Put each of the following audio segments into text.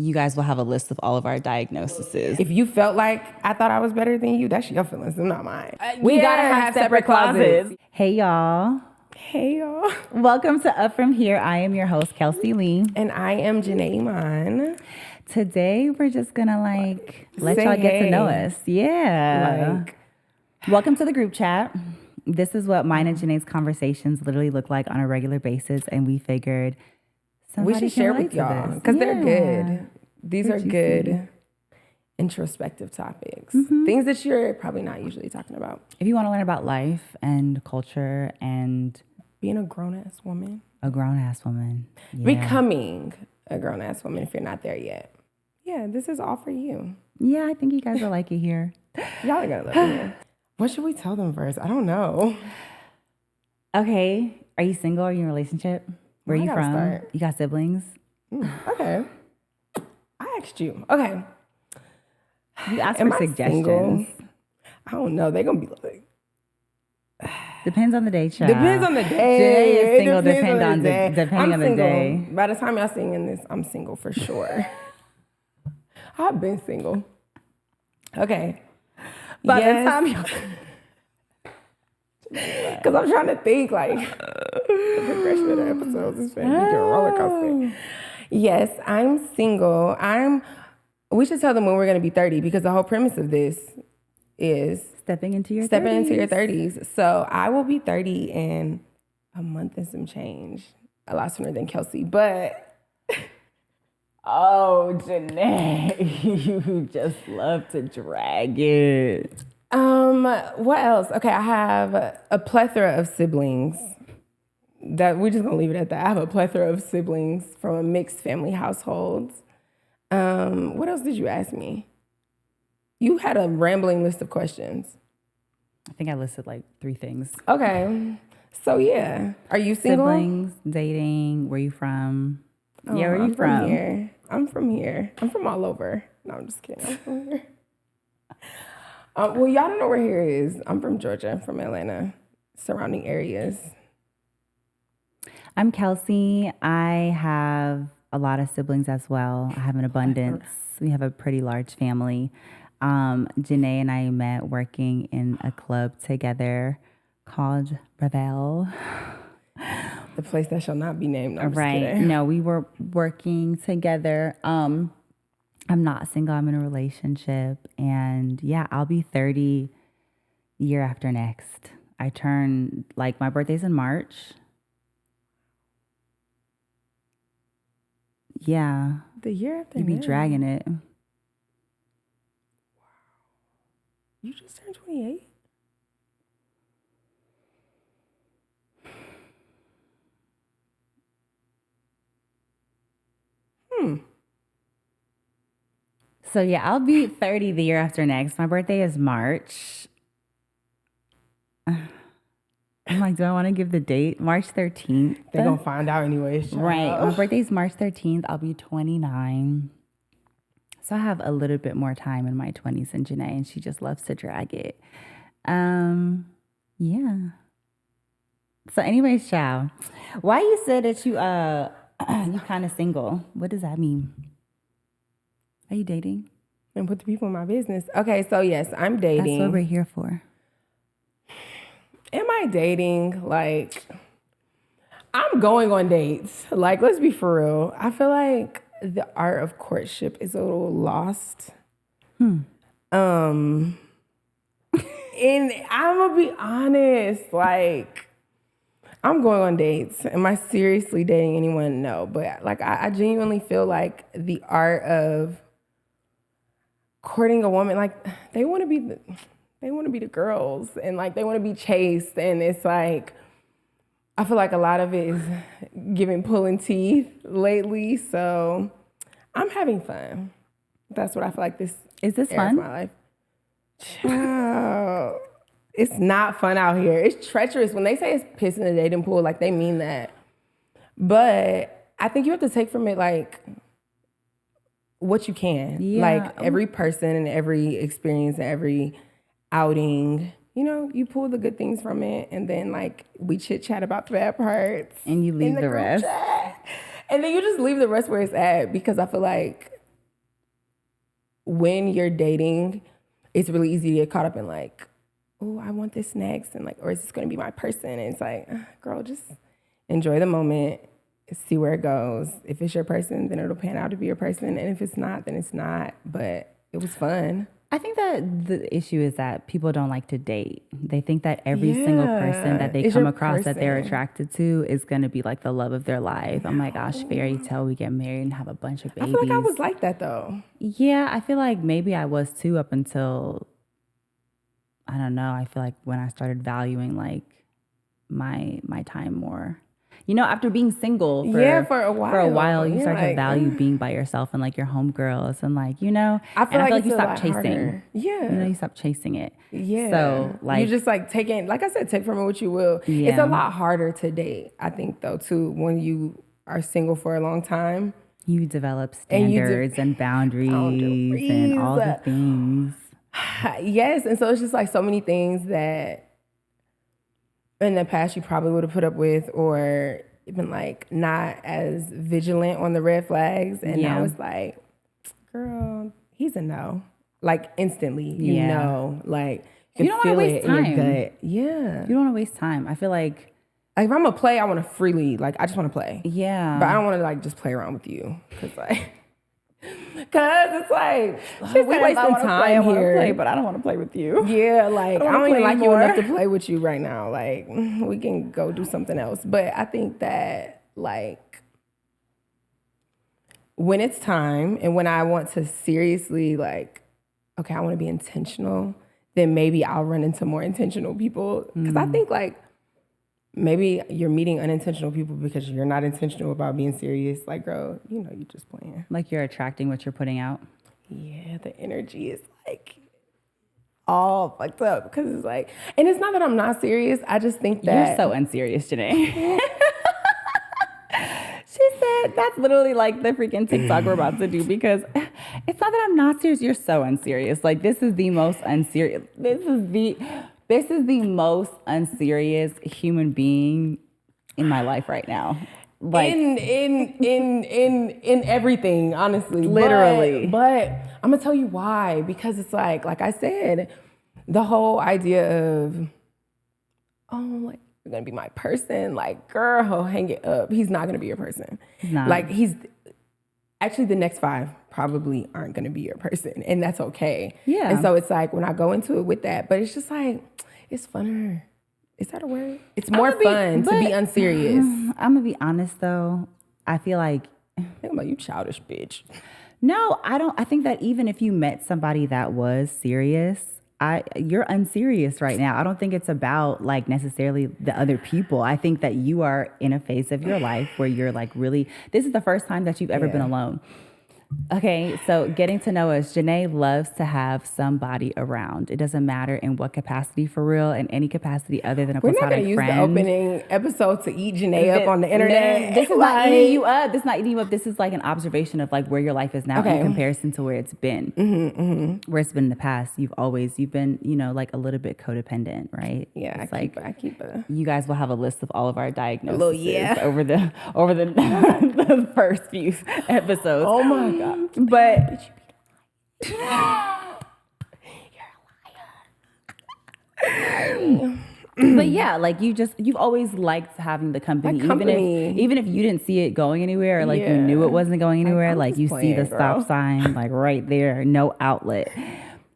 You guys will have a list of all of our diagnoses. If you felt like I thought I was better than you, that's your feelings, not mine. We gotta have separate closets. Hey, y'all. Hey, y'all. Welcome to Up From Here. I am your host, Kelsi Lee. And I am Janai, Iman. Today, we're just gonna let Say y'all get to know hey. us. Yeah. Welcome to the group chat. This is what mine and Janai's conversations literally look like on a regular basis. And we figured We somebody should share can with relate to y'all this. because they're Yeah. good. These They're are juicy. good introspective topics. Things that you're probably not usually talking about. If you want to learn about life and culture and Being a grown-ass woman. a grown-ass woman. Yeah. Becoming a grown-ass woman if you're not there yet. Yeah, this is all for you. Yeah, I think you guys will like it here. Y'all are going to love it here. What should we tell them first? I don't know. Okay. Are you single? Are you in a relationship? Where are I you gotta from? start. You got siblings? Okay. I asked you. Okay. You asked Am for I suggestions. single? I don't know. They're going to be like, Depends on the day, child. depends on the day. Janae is It single depends depending on the day. depending I'm on the single. day. By the time y'all singing this, I'm single for sure. I've been single. Okay. By Yes. the time you Because I'm trying to think like the progression of the episodes is going to be a roller coaster. Yes, I'm single. We should tell them when we're going to be 30 because the whole premise of this is stepping into your stepping 30s. into your 30s. So I will be 30 in a month and some change. A lot sooner than Kelsi, but Oh, Janae, you just love to drag it. what else? Okay, I have a plethora of siblings. That we're just gonna leave it at that. I have a plethora of siblings from a mixed family household. What else did you ask me? You had a rambling list of questions. I think I listed like 3 things. Okay, so yeah, are you single? Siblings, dating, where you from? Oh, Yeah, where you I'm from? Here. I'm from here. I'm from all over. No, I'm just kidding. I'm from here. Well, y'all don't know where here is. I'm from Georgia, from Atlanta, surrounding areas. I'm Kelsi. I have a lot of siblings as well. I have an abundance. We have a pretty large family. Janae and I met working in a club together called Revel. The place that shall not be named. No, I'm just Right. kidding. No, we were working together. I'm not single. I'm in a relationship. And yeah, I'll be 30 year after next. I turn, my birthday's in March. Yeah. The year after You be next. dragging it. You just turned 28? So yeah, I'll be 30 the year after next. My birthday is March. I'm like, do I want to give the date? March 13th. They're going to find out anyways. Child. Right. My birthday's March 13th. I'll be 29. So I have a little bit more time in my 20s than Janae, and she just loves to drag it. Yeah. So anyways, child, why you said that you you kind of single? What does that mean? Are you dating? And put the people in my business. Okay, so yes, I'm dating. That's what we're here for. Am I dating? I'm going on dates. Let's be for real. I feel like the art of courtship is a little lost. And I'm gonna be honest, I'm going on dates. Am I seriously dating anyone? No, but I genuinely feel like the art of courting a woman, they want to be the girls, and they want to be chased, and it's I feel like a lot of it is giving pulling teeth lately. So I'm having fun. That's what I feel like this Is this era of fun? my life. Child, it's not fun out here. It's treacherous. When they say it's piss in the dating pool, they mean that. But I think you have to take from it what you can. Yeah. Every person and every experience and every outing, you pull the good things from it, and then we chit chat about the bad parts. And you leave the group rest. chat. And then you just leave the rest where it's at, because I feel like when you're dating, it's really easy to get caught up in like, oh, I want this next, and like, or is this going to be my person? And it's like, girl, just enjoy the moment, see where it goes. If it's your person, then it'll pan out to be your person, and if it's not, then it's not. But it was fun. I think that the issue is that people don't like to date. They think that every single person that they come across that they're attracted to is going to be like the love of their life. Oh my gosh, fairy tale, we get married and have a bunch of babies. I feel like I was like that though. Yeah, I feel like maybe I was too up until, I don't know, I feel like when I started valuing like my time more. You know, after being single for a while, you start to value being by yourself and like your homegirls and like, you know, I feel like you stop chasing. Harder. Yeah. You know, you stop chasing it. Yeah. So like, you just like taking, like I said, take from it what you will. Yeah. It's a lot harder to date, I think though, too, when you are single for a long time. You develop standards and boundaries and all the things. Yes. And so it's just like so many things that in the past you probably would have put up with or been like not as vigilant on the red flags. And now it's like, girl, he's a no. Like instantly, you know, like you don't want to waste time. In your gut. Yeah. You don't want to waste time. I feel like if I'm gonna play, I want to freely, like I just want to play. Yeah. But I don't want to like just play around with you. Cause it's like we wasting time here. But I don't want to play with you. Yeah, like I don't even like you enough to play with you right now. Like we can go do something else. But I think that like when it's time and when I want to seriously like, okay, I want to be intentional, then maybe I'll run into more intentional people. Cause I think like maybe you're meeting unintentional people because you're not intentional about being serious. Like, girl, you know, you're just playing. Like you're attracting what you're putting out. Yeah, the energy is like all fucked up because it's like, and it's not that I'm not serious. I just think that you're so unserious, Janai. She said that's literally like the freaking TikTok we're about to do because it's not that I'm not serious. You're so unserious. Like this is the most unserious. This is the most unserious human being in my life right now. Like in everything, honestly. Literally. But I'm gonna tell you why. Because it's like I said, the whole idea of, oh, like you're gonna be my person, like, girl, hang it up. He's not gonna be your person. Nah. Like he's actually the next 5 probably aren't going to be your person, and that's okay. Yeah. And so it's like when I go into it with that, but it's just like it's funner. Is that a word? It's more fun to be unserious. I'm gonna be honest though. I feel like think about you, childish bitch. No, I don't. I think that even if you met somebody that was serious, you're unserious right now. I don't think it's about like necessarily the other people. I think that you are in a phase of your life where you're like really, this is the first time that you've ever been alone. Okay, so getting to know us, Janai loves to have somebody around. It doesn't matter in what capacity for real, in any capacity other than a platonic friend. We're not going to use the opening episode to eat Janai up on the internet. This is not eating you up. This is not eating you up. This is like an observation of like where your life is now in comparison to where it's been. Where it's been in the past. You've been, you know, like a little bit codependent, right? Yeah, I keep a... You guys will have a list of all of our diagnoses over the the first few episodes. Oh my God. But you're a liar. But yeah, like you've always liked having the company. Even if you didn't see it going anywhere, or like you knew it wasn't going anywhere, like you see the stop sign like right there, no outlet.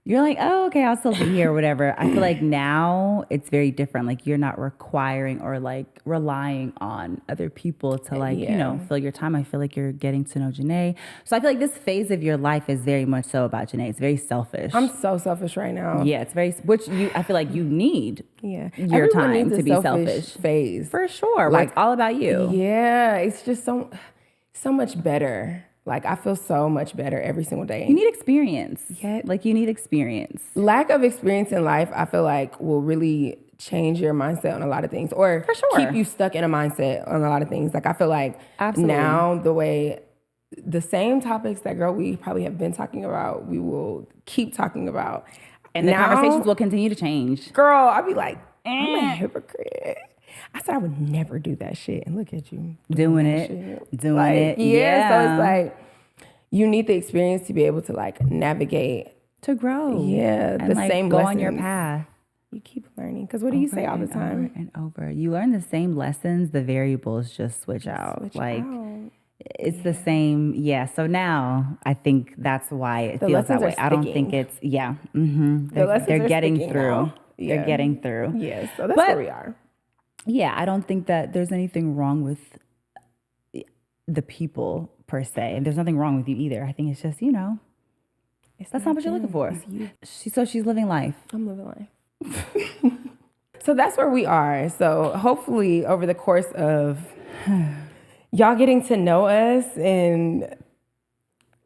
You're like, oh, okay, I'll still be here or whatever. I feel like now it's very different. Like you're not requiring or like relying on other people to like, you know, fill your time. I feel like you're getting to know Janai. So I feel like this phase of your life is very much so about Janai. It's very selfish. I'm so selfish right now. Yeah, it's very, I feel like you need your Everyone time needs to be selfish. Phase. For sure. Like it's all about you. Yeah, it's just so much better. Like, I feel so much better every single day. You need experience. Yeah. Like, you need experience. Lack of experience in life, I feel like, will really change your mindset on a lot of things. Or for sure, keep you stuck in a mindset on a lot of things. Like, I feel like now the same topics that, girl, we probably have been talking about, we will keep talking about. And the conversations will continue to change. Girl, I'll be like, I'm a hypocrite. I said I would never do that shit. And look at you. Doing it. Yeah, so it's like, you need the experience to be able to like navigate. To grow. Yeah, and the like same go lessons. on your path. You keep learning. Because what do you say all the time? Over and over. You learn the same lessons, the variables just switch out. It's the same. Yeah. So now I think that's why it feels that way. I don't think it's, They're getting through. Yeah. They're getting through. Yes. So that's where we are. Yeah. I don't think that there's anything wrong with the people per se. And there's nothing wrong with you either. I think it's just, that's not what you're looking for. So she's living life. I'm living life. So that's where we are. So hopefully over the course of y'all getting to know us and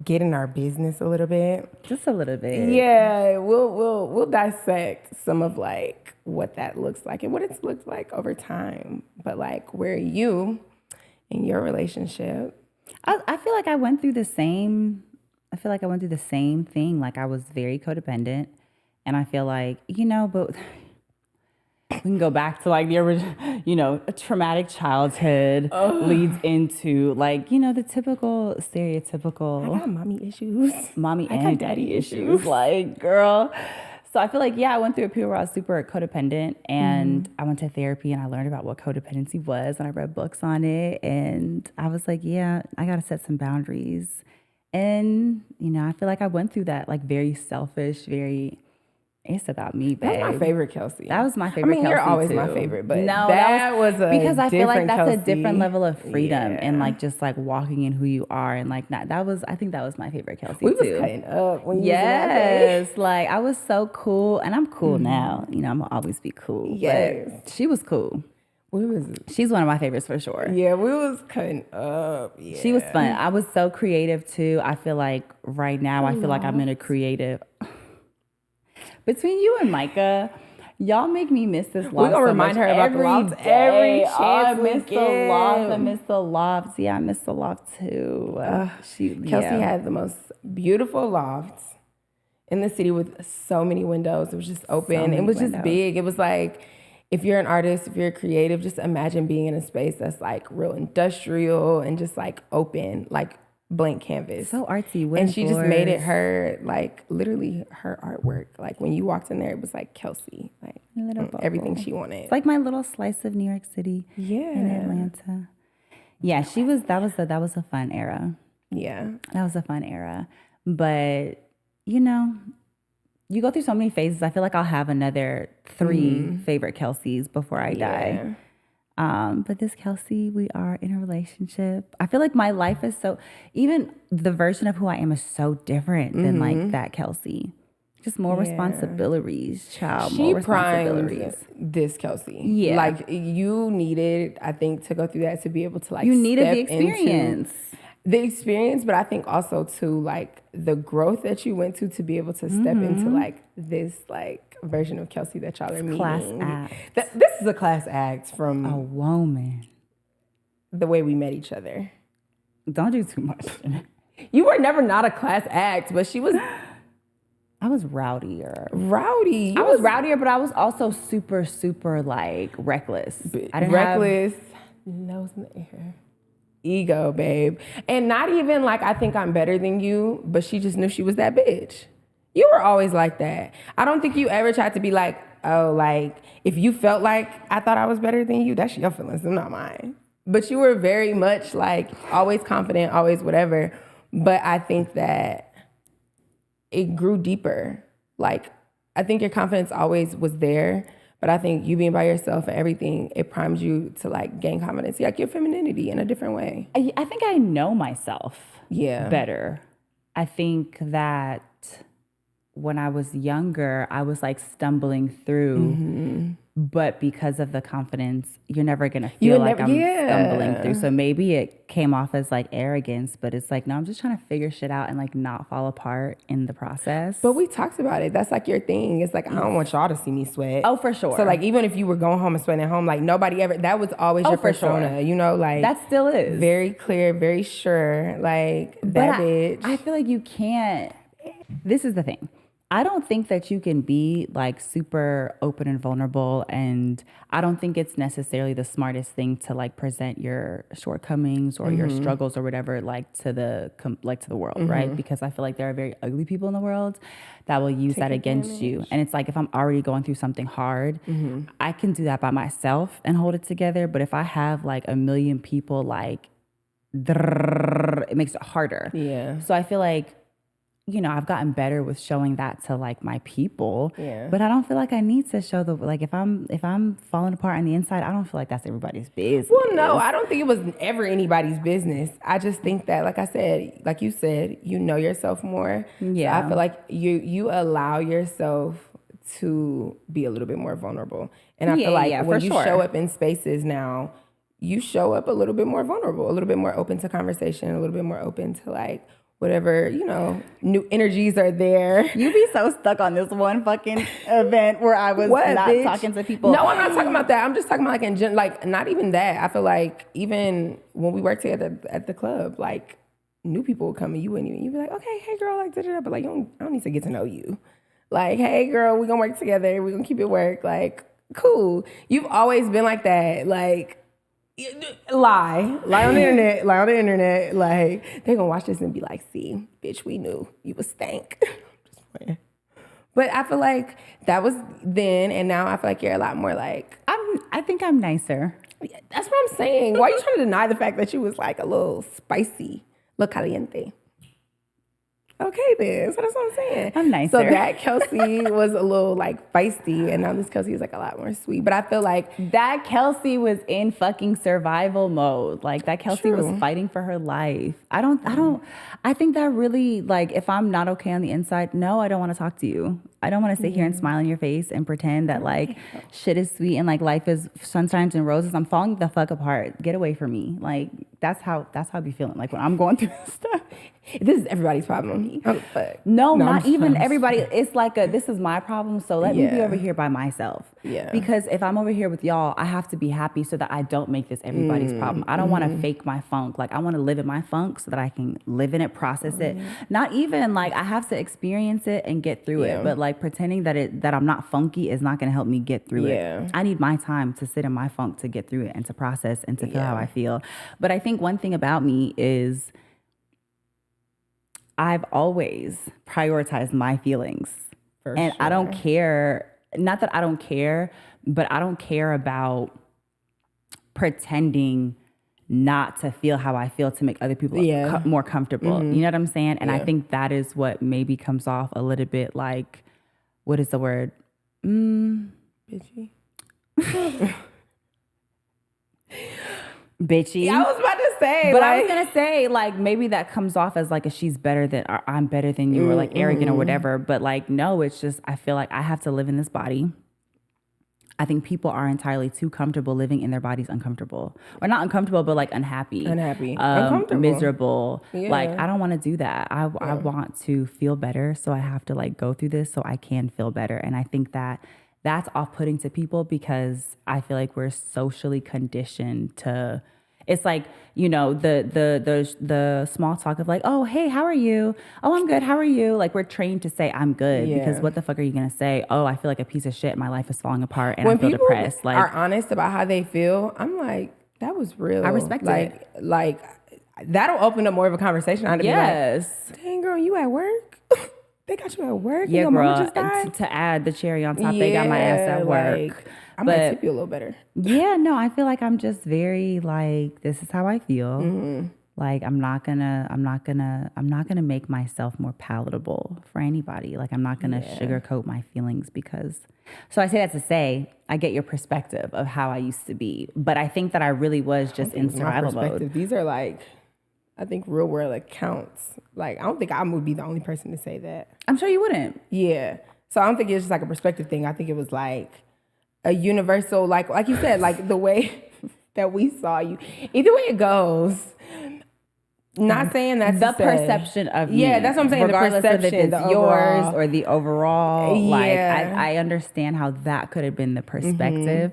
getting our business a little bit. Just a little bit. Yeah, we'll dissect some of like what that looks like and what it's looked like over time. But like where are you in your relationship? I feel like I went through the same thing. Like I was very codependent. And I feel like, but we can go back to like the original, a traumatic childhood leads into like, the typical stereotypical. I got mommy issues. Mommy and daddy issues. Like, girl. So I feel like, I went through a period where I was super codependent and I went to therapy and I learned about what codependency was and I read books on it. And I was like, I got to set some boundaries. And, I feel like I went through that like very selfish, it's about me, babe. That's my favorite, Kelsi. That was my favorite. I mean, you're Kelsi always too. my favorite, but no, that was a because I feel like that's Kelsi. a different level of freedom and like just like walking in who you are and like I think that was my favorite Kelsi we too. Was cutting up when you yes, like I was so cool, and I'm cool now. I'm gonna always be cool. Yes, but she was cool. She's one of my favorites for sure. Yeah, we was cutting up. Yeah. She was fun. I was so creative too. I feel like right now, I feel like I'm in a creative. Between you and Micah, y'all make me miss this loft. We're gonna remind her about the loft every chance I we miss get. the loft. I miss the loft. Yeah, I miss the loft too. Kelsi had the most beautiful loft in the city with so many windows. It was just open. It was just big. It was like, if you're an artist, if you're a creative, just imagine being in a space that's like real industrial and just like open, like blank canvas. So artsy. And she just made it her, like literally her artwork. Like when you walked in there, it was like Kelsi, like everything she wanted. It's like my little slice of New York City. Yeah. In Atlanta. Yeah, that was a fun era. Yeah. That was a fun era. But, you go through so many phases. I feel like I'll have another 3 favorite Kelsis before I die. But this Kelsi, we are in a relationship. I feel like my life is even the version of who I am is so different than like that Kelsi. Just more responsibilities, child. She more responsibilities. primed this Kelsi. Yeah. Like you needed, I think, to go through that to be able to like you needed step the experience. The experience, but I think also too like the growth that you went to be able to step into like this like version of Kelsi that y'all are meeting. Class act. This is a class act from a woman. The way we met each other. Don't do too much. You were never not a class act, but she was. I was rowdier. Rowdy. I was rowdier, but I was also super, super like reckless. I didn't reckless. Nose in the air. Ego, babe. And not even like I think I'm better than you, but she just knew she was that bitch. You were always like that. I don't think you ever tried to be like, oh, like if you felt like I thought I was better than you, that's your feelings, they're not mine. But you were very much like always confident, always whatever. But I think that it grew deeper. Like I think your confidence always was there. But I think you being by yourself and everything, it primes you to like gain confidence, like your femininity in a different way. I think I know myself better. I think that when I was younger, I was like stumbling through, but because of the confidence, you're never gonna feel like I'm stumbling through. So maybe it came off as like arrogance, but it's like, no, I'm just trying to figure shit out and like not fall apart in the process. But we talked about it. That's like your thing. It's like, I don't want y'all to see me sweat. Oh, for sure. So like, even if you were going home and sweating at home, like nobody ever, that was always your persona, you know, like. That still is. Very clear, very sure, like that bitch. I feel like you can't, this is the thing. I don't think that you can be like super open and vulnerable, and I don't think it's necessarily the smartest thing to like present your shortcomings or your struggles or whatever like to the world, right? Because I feel like there are very ugly people in the world that will use that against you, and it's like if I'm already going through something hard, I can do that by myself and hold it together. But if I have like a million people, like it makes it harder. Yeah. So I feel like, you know, I've gotten better with showing that to like my people. Yeah. But I don't feel like I need to show like if I'm falling apart on the inside, I don't feel like that's everybody's business. Well, no, I don't think it was ever anybody's business. I just think that, like I said, like you said, you know yourself more. Yeah. So I feel like you allow yourself to be a little bit more vulnerable. And I feel like when you show up in spaces now, you show up a little bit more vulnerable, a little bit more open to conversation, a little bit more open to like whatever, you know, new energies are there. You be so stuck on this one fucking event where I was not talking to people. No, I'm not talking about that. I'm just talking about like like not even that. I feel like even when we worked together at the club, like new people would come and you'd be like, okay, hey girl, like da-da-da, but like I don't need to get to know you. Like, hey girl, we gonna work together. We gonna keep it work. Like, cool. You've always been like that. Like, lie on the internet, like they gonna watch this and be like, see, bitch, we knew you was stank. Just playing. But I feel like that was then, and now I feel like you're a lot more like, I think I'm nicer. that's what I'm saying. Why are you trying to deny the fact that you was like a little spicy, little caliente? Okay then, so that's what I'm saying. I'm nicer. So that Kelsi was a little like feisty, and now this Kelsi is like a lot more sweet. But I feel like that Kelsi was in fucking survival mode. Like that Kelsi was fighting for her life. I think that really, like, if I'm not okay on the inside, no, I don't want to talk to you. I don't want to sit here and smile in your face and pretend that like shit is sweet and like life is sunshines and roses. I'm falling the fuck apart. Get away from me. Like that's how I be feeling. Like when I'm going through stuff. This is everybody's problem. No, not even everybody. It's like this is my problem. So let me be over here by myself. Yeah. Because if I'm over here with y'all, I have to be happy so that I don't make this everybody's problem. I don't want to fake my funk. Like I want to live in my funk so that I can live in it, process it. Not even like I have to experience it and get through it. But like pretending that I'm not funky is not going to help me get through it. I need my time to sit in my funk to get through it and to process and to feel how I feel. But I think one thing about me is I've always prioritized my feelings. And I don't care, not that I don't care, but I don't care about pretending not to feel how I feel to make other people more comfortable. You know what I'm saying? And I think that is what maybe comes off a little bit like, what is the word? Bitchy. Bitchy. Yeah, I was about to say. But I was going to say, like, maybe that comes off as like a she's better than, or I'm better than you, or like arrogant or whatever. But like, no, it's just, I feel like I have to live in this body. I think people are entirely too comfortable living in their bodies uncomfortable. Or not uncomfortable, but like unhappy. Uncomfortable. Miserable. Yeah. Like, I don't want to do that. I want to feel better. So I have to like go through this so I can feel better. And I think that that's off-putting to people because I feel like we're socially conditioned to, it's like, you know, the small talk of like, oh, hey, how are you? Oh, I'm good. How are you? Like we're trained to say I'm good because what the fuck are you going to say? Oh, I feel like a piece of shit. My life is falling apart and I feel depressed. Like are honest about how they feel. I'm like, that was real. I respect it. Like that'll open up more of a conversation. I'd be like, dang girl, you at work? They got you at work? Yeah, your girl. Mama just died? To add the cherry on top, they got my ass at work. Like, I might tip you a little better. Yeah, no, I feel like I'm just very like, this is how I feel. Like I'm not gonna make myself more palatable for anybody. Like I'm not gonna sugarcoat my feelings because. So I say that to say I get your perspective of how I used to be, but I think that I really was just in survival mode. These are like, I think real world accounts. Like I don't think I would be the only person to say that. I'm sure you wouldn't. Yeah. So I don't think it's just like a perspective thing. I think it was like a universal, like you said, like the way that we saw you. Either way it goes. Not saying that's the perception of me. Yeah, that's what I'm saying. Regardless the perception, of if it's yours or the overall. Yeah. Like I understand how that could have been the perspective.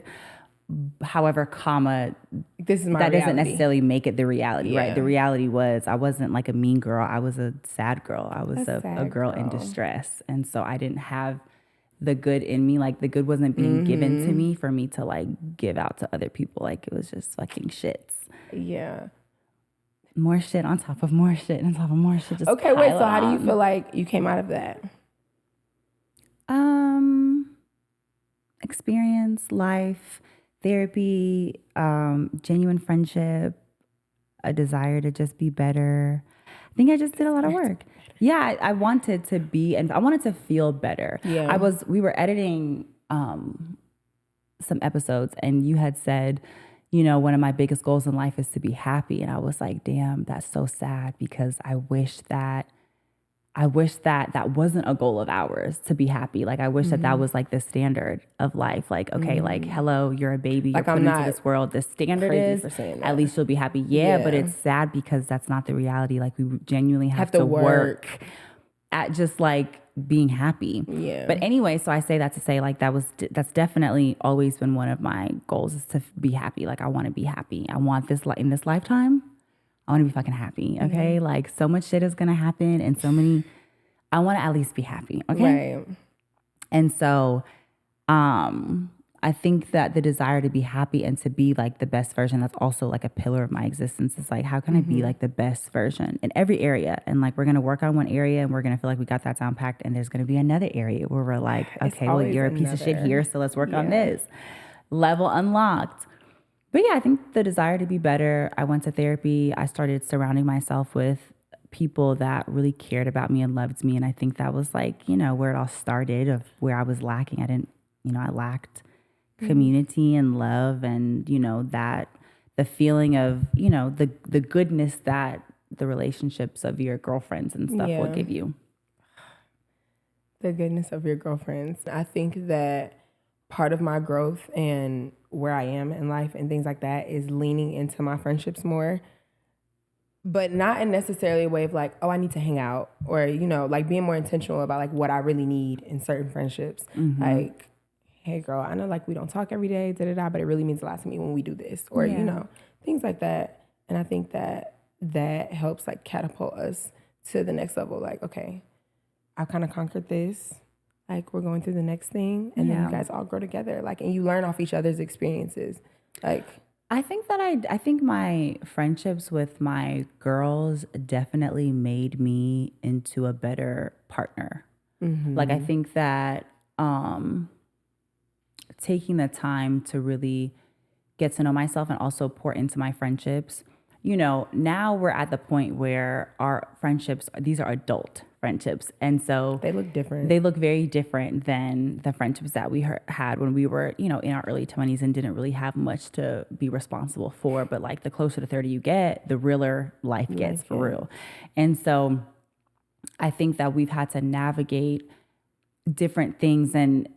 however, comma, This is my that reality. doesn't necessarily make it the reality, Yeah. right? The reality was I wasn't like a mean girl. I was a sad girl. I was a sad girl in girl. distress. And so I didn't have the good in me. Like the good wasn't being given to me for me to like give out to other people. Like it was just fucking shits. Yeah. More shit on top of more shit on top of more shit. Just Okay, wait. pile So it how do you on. feel like you came out of that? Experience, life, therapy, genuine friendship, a desire to just be better. I think I just did a lot of work. Yeah, I wanted to be, and I wanted to feel better. Yeah. We were editing some episodes, and you had said, you know, one of my biggest goals in life is to be happy. And I was like, damn, that's so sad, because I wish that that wasn't a goal of ours, to be happy. Like, I wish that was like the standard of life. Like, okay, like, hello, you're a baby, you're Like, put I'm into not this world. The standard crazy is, for saying at that. least you'll be happy. Yeah, but it's sad because that's not the reality. Like, we genuinely have to to work. at just like being happy. Yeah. But anyway, so I say that to say like that's definitely always been one of my goals, is to be happy. Like, I want to be happy. I want this in this lifetime. I want to be fucking happy. Okay. Like, so much shit is going to happen, and I want to at least be happy. Okay. Right. And so, I think that the desire to be happy and to be like the best version, that's also like a pillar of my existence. It's like, how can I be like the best version in every area? And like, we're going to work on one area and we're going to feel like we got that down packed. And there's going to be another area where we're like, okay, well, you're a piece of shit here, so let's work on this. Level unlocked. But yeah, I think the desire to be better. I went to therapy. I started surrounding myself with people that really cared about me and loved me. And I think that was like, you know, where it all started, of where I was lacking. I lacked community and love, and, you know, that the feeling of, you know, the goodness that the relationships of your girlfriends and stuff will give you. The goodness of your girlfriends. I think that part of my growth and where I am in life and things like that is leaning into my friendships more, but not in necessarily a way of like, oh, I need to hang out, or, you know, like being more intentional about like what I really need in certain friendships. Like, hey girl, I know like we don't talk every day, but it really means a lot to me when we do this, or, you know, things like that. And I think that that helps like catapult us to the next level. Like, okay, I kind of conquered this. Like, we're going through the next thing, and then you guys all grow together. Like, and you learn off each other's experiences. Like, I think that I think my friendships with my girls definitely made me into a better partner. Like, I think that taking the time to really get to know myself and also pour into my friendships, you know, now we're at the point where our friendships, these are adult friendships. And so they look different. They look very different than the friendships that we had when we were, you know, in our early 20s and didn't really have much to be responsible for. But like, the closer to 30 you get, the realer life gets for real. And so I think that we've had to navigate different things, and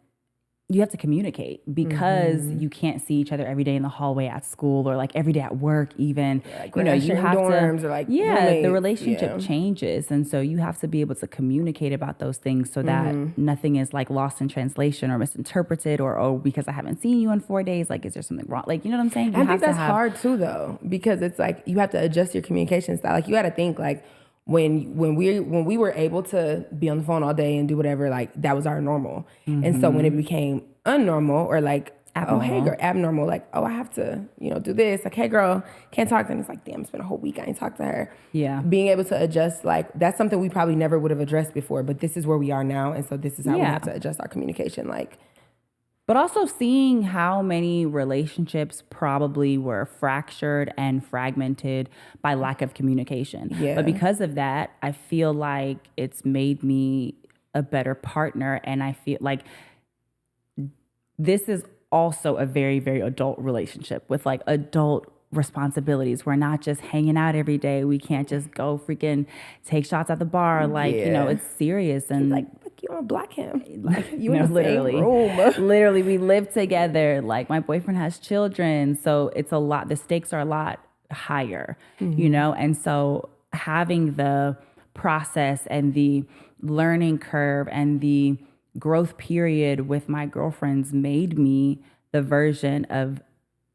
you have to communicate, because you can't see each other every day in the hallway at school, or like every day at work even. Like, you know, you have dorms, to, or like the roommates. relationship changes. And so you have to be able to communicate about those things, so that nothing is like lost in translation or misinterpreted, or, oh, because I haven't seen you in 4 days, like, is there something wrong? Like, you know what I'm saying? I think that's hard too, though, because it's like you have to adjust your communication style. Like, you got to think like, when we were able to be on the phone all day and do whatever, like, that was our normal. And so when it became unnormal, or like, abnormal. Oh, hey girl, abnormal, like, oh, I have to, you know, do this, like, hey girl, can't talk to them. It's like, damn, it's been a whole week I ain't talked to her. Yeah. Being able to adjust, like, that's something we probably never would have addressed before, but this is where we are now, and so this is how we have to adjust our communication. Like, but also seeing how many relationships probably were fractured and fragmented by lack of communication. Yeah. But because of that, I feel like it's made me a better partner. And I feel like this is also a very, very adult relationship with like adult responsibilities. We're not just hanging out every day. We can't just go freaking take shots at the bar. Like, you know, it's serious. And like, you want to block him. Like, you in the literally, same room. Literally, we live together. Like, my boyfriend has children. So it's a lot, the stakes are a lot higher, you know? And so having the process and the learning curve and the growth period with my girlfriends made me the version of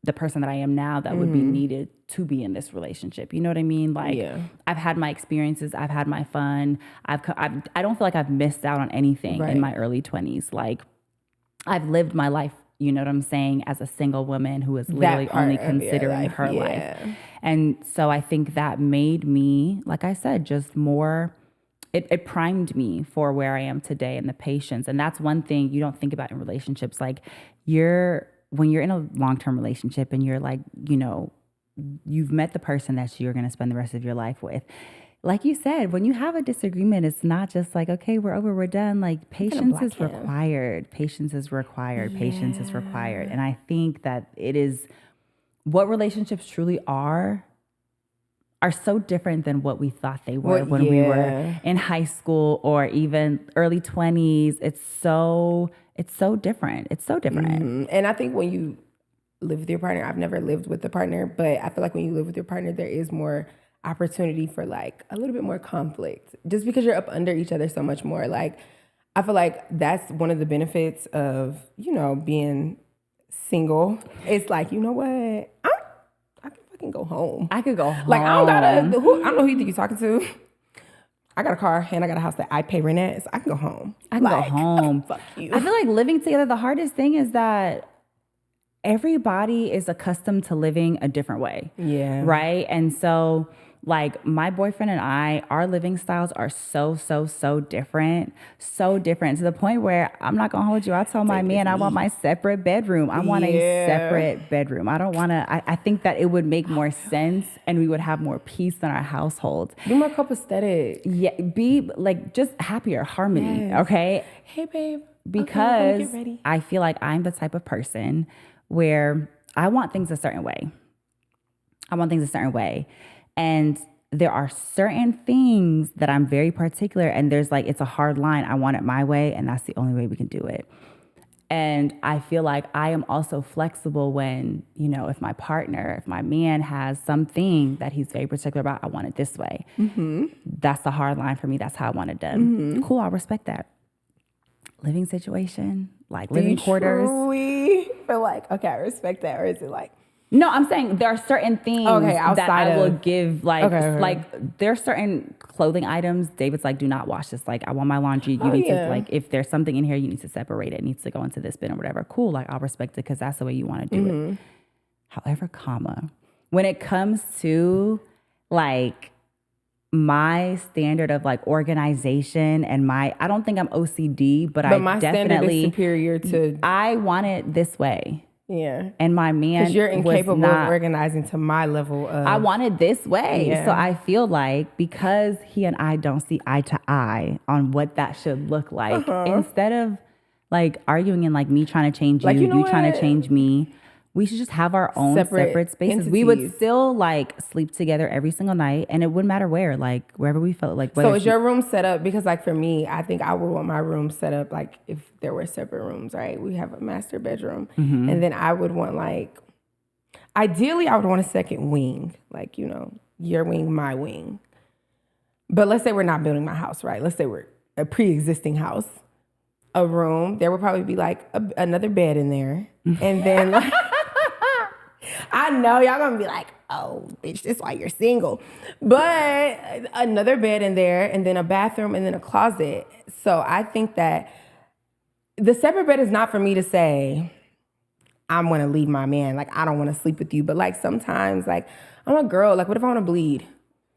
the person that I am now that would be needed to be in this relationship. You know what I mean? Like, I've had my experiences. I've had my fun. I don't feel like I've missed out on anything in my early 20s. Like, I've lived my life, you know what I'm saying, as a single woman who is literally only considering her life. And so I think that made me, like I said, just more, it primed me for where I am today and the patience. And that's one thing you don't think about in relationships. Like, when you're in a long-term relationship and you're like, you know, you've met the person that you're going to spend the rest of your life with. Like you said, when you have a disagreement, it's not just like, okay, we're over, we're done. Like, patience is required. Patience is required. Patience is required. And I think that it is what relationships truly are so different than what we thought they were when we were in high school or even early 20s. It's so different. It's so different. And I think when you live with your partner, I've never lived with a partner, but I feel like when you live with your partner, there is more opportunity for like a little bit more conflict just because you're up under each other so much more. Like, I feel like that's one of the benefits of, you know, being single. It's like, you know what? I can fucking go home. I could go home. Like, I don't know who you think you're talking to. I got a car and I got a house that I pay rent at, so I can go home. I can go home. Fuck you. I feel like living together, the hardest thing is that everybody is accustomed to living a different way. Yeah. Right? And so, like, my boyfriend and I, our living styles are so different. So different to the point where I'm not going to hold you. I told my man I want my separate bedroom. I want a separate bedroom. I don't want to, I think that it would make more sense and we would have more peace in our household. Be more copacetic. Yeah. Be like just happier, harmony. Yes. Okay. Hey, babe. Because I feel like I'm the type of person where I want things a certain way. And there are certain things that I'm very particular, and there's like, it's a hard line. I want it my way, and that's the only way we can do it. And I feel like I am also flexible when, you know, if my man has something that he's very particular about, I want it this way. Mm-hmm. That's the hard line for me. That's how I want it done. Mm-hmm. Cool, I'll respect that. Living situation, like living quarters. Truly feel like, okay, I respect that, or is it like? No, I'm saying there are certain things that I will give, like, like there are certain clothing items. David's like, do not wash this. Like, I want my laundry. You need to, like, if there's something in here, you need to separate it. It needs to go into this bin or whatever. Cool. Like, I'll respect it because that's the way you want to do it. However, when it comes to like my standard of like organization and I don't think I'm OCD, but I my definitely standard is superior to. I want it this way. Yeah. And my man, because you're incapable of organizing to my level of. I want it this way. Yeah. So I feel like because he and I don't see eye to eye on what that should look like, instead of like arguing and like me trying to change you trying to change me, we should just have our own separate spaces. Entities. We would still like sleep together every single night, and it wouldn't matter where, like wherever we felt like. So is your room set up? Because like for me, I think I would want my room set up like if there were separate rooms, right? We have a master bedroom, and then I would want like, ideally, I would want a second wing, like, you know, your wing, my wing. But let's say we're not building my house, right? Let's say we're a pre-existing house, a room. There would probably be like another bed in there, and then like. I know y'all gonna be like, oh, bitch, that's why you're single. But another bed in there, and then a bathroom, and then a closet. So I think that the separate bed is not for me to say, I'm gonna leave my man. Like, I don't wanna sleep with you. But like sometimes, like, I'm a girl. Like, what if I wanna bleed?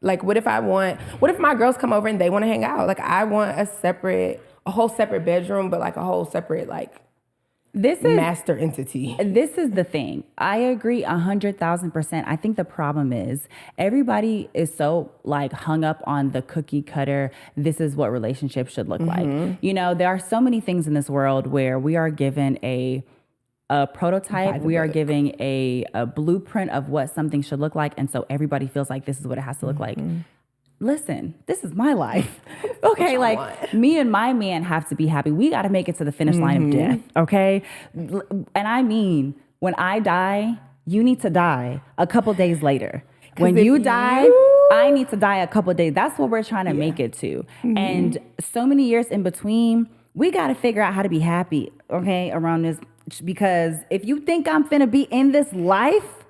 Like, what if my girls come over and they wanna hang out? Like, I want a whole separate bedroom, but like a whole separate, like, this is master entity. This is the thing. I agree 100,000%. I think the problem is everybody is so like hung up on the cookie cutter. This is what relationships should look like. You know, there are so many things in this world where we are given a prototype. We are giving a blueprint of what something should look like. And so everybody feels like this is what it has to look like. Listen, this is my life. Okay, like me and my man have to be happy. We got to make it to the finish line of death, okay? And I mean, when I die, you need to die a couple days later. When you die, I need to die a couple days. That's what we're trying to make it to. And so many years in between, we got to figure out how to be happy, okay, around this because if you think I'm finna be in this life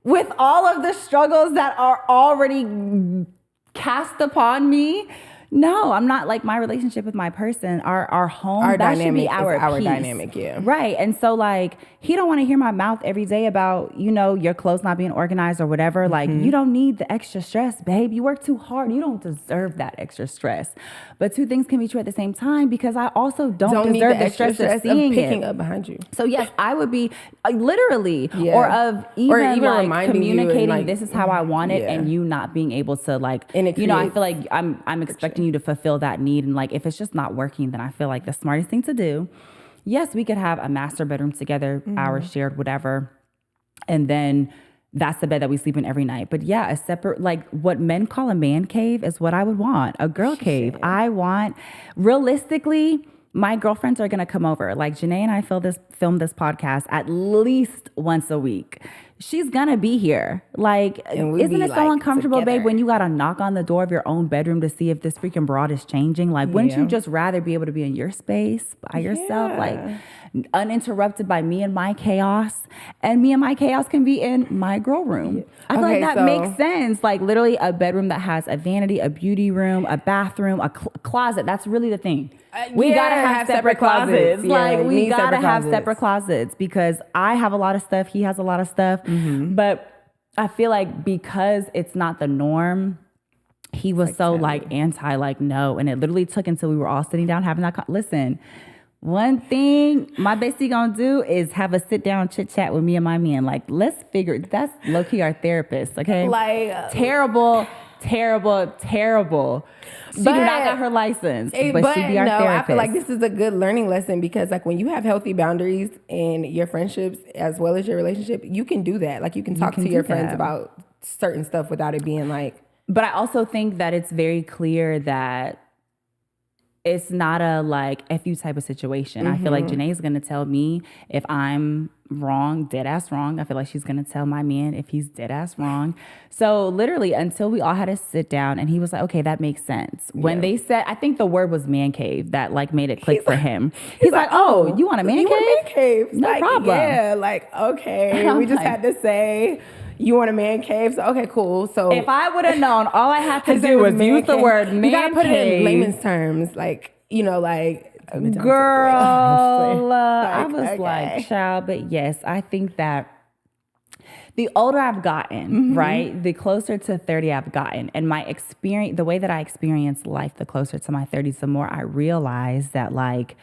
with all of the struggles that are already cast upon me, no, I'm not. Like, my relationship with my person, our home, Our that dynamic should be our is our peace. dynamic, yeah. Right. And so, like, he don't want to hear my mouth every day about, you know, your clothes not being organized or whatever. Like, you don't need the extra stress, babe. You work too hard. You don't deserve that extra stress. But two things can be true at the same time, because I also don't need deserve the extra stress of seeing picking it. up behind you. So yes, I would be literally, Yeah. or of even like reminding you and, communicating, like, this is how I want it, yeah. and you not being able to, like, And it you know, I creates feel like I'm expecting you to fulfill that need, and like, if it's just not working, then I feel like the smartest thing to do, yes, we could have a master bedroom together, ours shared, whatever, and then that's the bed that we sleep in every night. But yeah, a separate, like, what men call a man cave is what I would want. A girl cave. I want, realistically, my girlfriends are gonna come over. Like, Janai and I film this podcast at least once a week. She's gonna be here. Like, And we isn't be, it so like, uncomfortable, babe, together. when you gotta knock on the door of your own bedroom to see if this freaking broad is changing? Like, wouldn't you Yeah. just rather be able to be in your space by yourself, Yeah. like uninterrupted by me and my chaos? And me and my chaos can be in my girl room. I feel like that makes sense. Like, literally a bedroom that has a vanity, a beauty room, a bathroom, a closet. That's really the thing. We yeah, gotta have separate closets. Yeah, Like, you we need gotta separate have closets. separate closets, because I have a lot of stuff. He has a lot of stuff. But I feel like because it's not the norm, he was so like anti, like, no. And it literally took until we were all sitting down having that. Listen, one thing my bestie gonna do is have a sit down chit chat with me and my man. Like, let's figure, that's low key our therapist. Okay. Like, terrible. She do But- not got her license, but she be our therapist. I feel like this is a good learning lesson, because like, when you have healthy boundaries in your friendships as well as your relationship, you can do that. Like, you can talk to your friends about certain stuff without it being like. But I also think that it's very clear that it's not a like F you type of situation. I feel like Janai's gonna tell me if I'm wrong, dead ass wrong. I feel like she's gonna tell my man if he's dead ass wrong. So literally, until we all had to sit down, and he was like, okay, that makes sense. When they said, I think the word was man cave, that like made it click for him. He's like, oh, you want a man cave? You want a man cave? No like, problem. Yeah, like, okay. We just had to say, you want a man cave? So, okay, cool. So If I would have known, all I had to his do name was man use the cave. word man You gotta put it in cave. layman's terms, like, you know, like, Girl, I was okay. like, child, but yes, I think that the older I've gotten, right, the closer to 30 I've gotten, and my experience, the way that I experience life, the closer to my 30s, the more I realize that, like,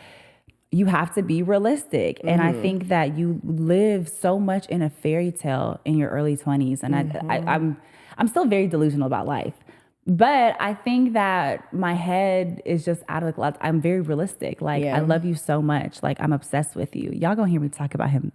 you have to be realistic. And I think that you live so much in a fairy tale in your early 20s. And I'm still very delusional about life. But I think that my head is just out of the clouds. I'm very realistic. Like, I love you so much. Like, I'm obsessed with you. Y'all gonna hear me talk about him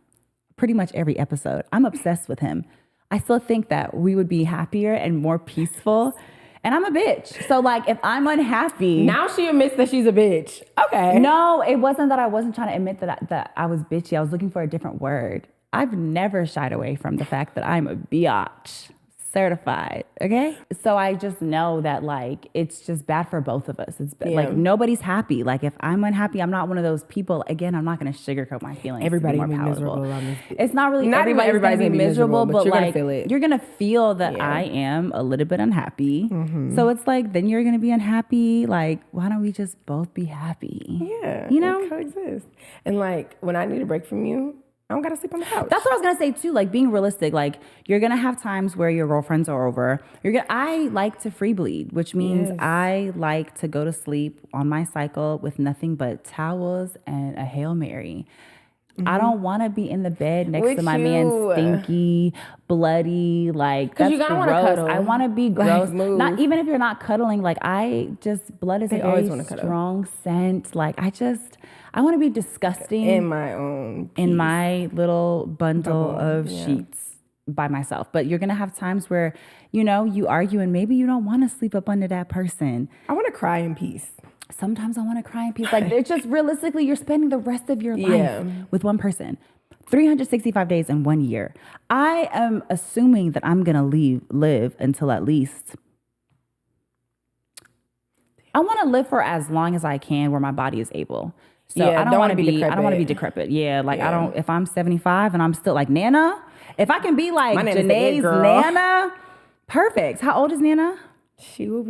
pretty much every episode. I'm obsessed with him. I still think that we would be happier and more peaceful. And I'm a bitch. So, like, if I'm unhappy. Now she admits that she's a bitch. Okay. No, it wasn't that I wasn't trying to admit that I was bitchy. I was looking for a different word. I've never shied away from the fact that I'm a biatch. Certified, okay? So I just know that, like, it's just bad for both of us. It's like, nobody's happy. Like, if I'm unhappy, I'm not one of those people. Again, I'm not going to sugarcoat my feelings. Everybody to be can more be palatable. miserable around this. It's not really Not even everybody's going to be miserable, but you're like, gonna feel it. you're going to feel that I am a little bit unhappy. So it's like, then you're going to be unhappy. Like, why don't we just both be happy? Yeah. You know? Coexist. And like, when I need a break from you, I don't gotta sleep on the couch. That's what I was gonna say too. Like, being realistic. Like, you're gonna have times where your girlfriends are over. I like to free bleed, which means I like to go to sleep on my cycle with nothing but towels and a Hail Mary. I don't want to be in the bed next to my man, stinky, bloody. Like, that's you gotta gross. wanna cuddle. I want to be gross. Move. Not even if you're not cuddling. Like, blood is a always very wanna cuddle. strong scent. Like, I want to be disgusting in my own peace. in my little bundle Bubble, of sheets by myself. But you're gonna have times where, you know, you argue and maybe you don't want to sleep up under that person. I want to cry in peace. Sometimes I want to cry in peace. Like, it's just realistically, you're spending the rest of your life with one person. 365 days in 1 year. I am assuming that I'm gonna live until at least. I want to live for as long as I can where my body is able. So Yeah, I don't don't want to wanna be be. I don't want to be decrepit. decrepit. Yeah, like I Yeah. don't. If I'm 75 and I'm still like Nana, if I can be like My Nana's the it Janae's girl. Nana, perfect. How old is Nana? She's gonna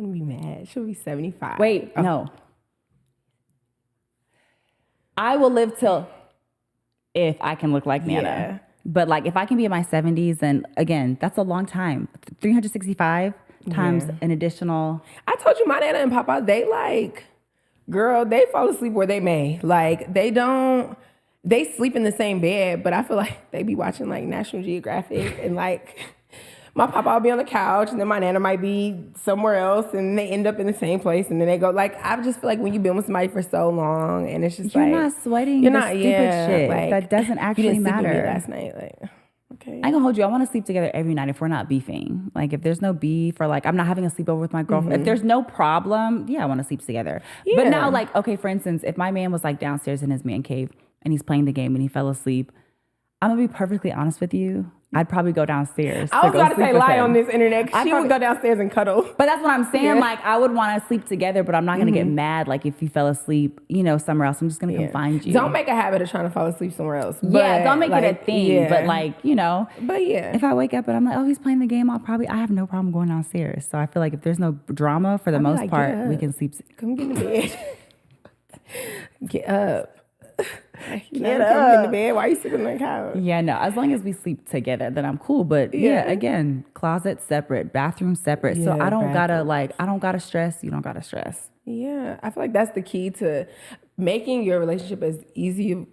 be mad. She'll be 75. Wait, Oh. no. I will live till if I can look like Nana. Yeah. But like if I can be in my 70s, then again, that's a long time. 365 times an additional. I told you, my Nana and Papa, they like, girl, they fall asleep where they may. Like, they sleep in the same bed, but I feel like they be watching like National Geographic and like my Papa will be on the couch and then my Nana might be somewhere else and they end up in the same place and then they go, like, I just feel like when you've been with somebody for so long and it's just You're like. not sweating the stupid shit. Like, that doesn't you actually didn't sleep with me matter. last night, like, okay. I ain't gonna hold you. I want to sleep together every night if we're not beefing. Like if there's no beef or like I'm not having a sleepover with my girlfriend. If there's no problem, yeah, I want to sleep together. But Yeah. now, like, okay, for instance, if my man was like downstairs in his man cave and he's playing the game and he fell asleep, I'm gonna be perfectly honest with you. I'd probably go downstairs. I was about to say lie on this internet. I She would go downstairs and cuddle. But that's what I'm saying. Yeah. Like I would want to sleep together, but I'm not gonna get mad. Like if you fell asleep, somewhere else, I'm just gonna come find you. Don't make a habit of trying to fall asleep somewhere else. Yeah, But, don't make it a thing. yeah. But like, But yeah. if I wake up and I'm like, oh, he's playing the game, I have no problem going downstairs. So I feel like if there's no drama for the I'll be most like, part, get we up. can sleep. Come get in the bed. Get up. Get Come get in the up. bed. Why are you sitting on the couch? Yeah, no, as long as we sleep together, then I'm cool. But yeah, again, closet separate, bathroom separate. So Yeah, I don't gotta stress. You don't gotta stress. Yeah, I feel like that's the key to making your relationship as easy.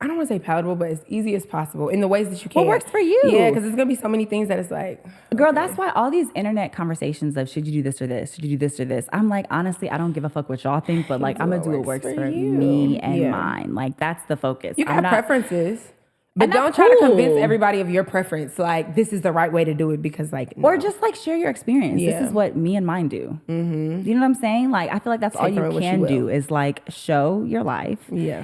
I don't want to say palatable, but as easy as possible in the ways that you can. What works for you? Yeah, because there's gonna be so many things that it's like, Girl, okay. that's why all these internet conversations of should you do this or this, should you do this or this. I'm like, honestly, I don't give a fuck what y'all think, but like I'm gonna do what works for you. me and Yeah. mine. Like that's the focus. You can I'm have not- preferences, but And don't that's try to cool. convince everybody of your preference. Like this is the right way to do it because like no. Or just like share your experience. Yeah. This is what me and mine do. Mm-hmm. You know what I'm saying? Like I feel like that's all Take you from it what can you do will. is like show your life. Yeah.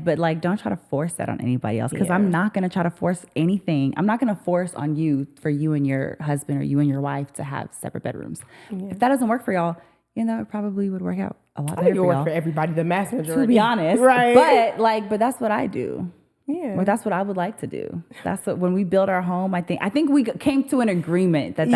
But like don't try to force that on anybody else because Yeah. I'm not gonna try to force anything. I'm not gonna force on you for you and your husband or you and your wife to have separate bedrooms. If that doesn't work for y'all, it probably would work out a lot I better think it for work y'all. for everybody, the mass majority. To be honest, Right. But that's what I do. Yeah. Or that's what I would like to do. That's what when we build our home. I think we came to an agreement that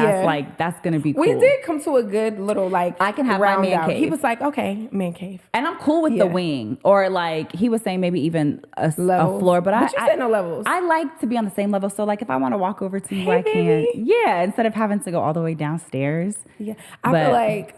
that's gonna be cool. We did come to a good little like. I can have my round man out. cave. He was like, okay, man cave. And I'm cool with Yeah. the wing, or like he was saying maybe even a Levels. floor. But you said no levels. I like to be on the same level. So like if I want to walk over to you, Hey, I can. baby. Yeah, instead of having to go all the way downstairs. Yeah, I But- feel like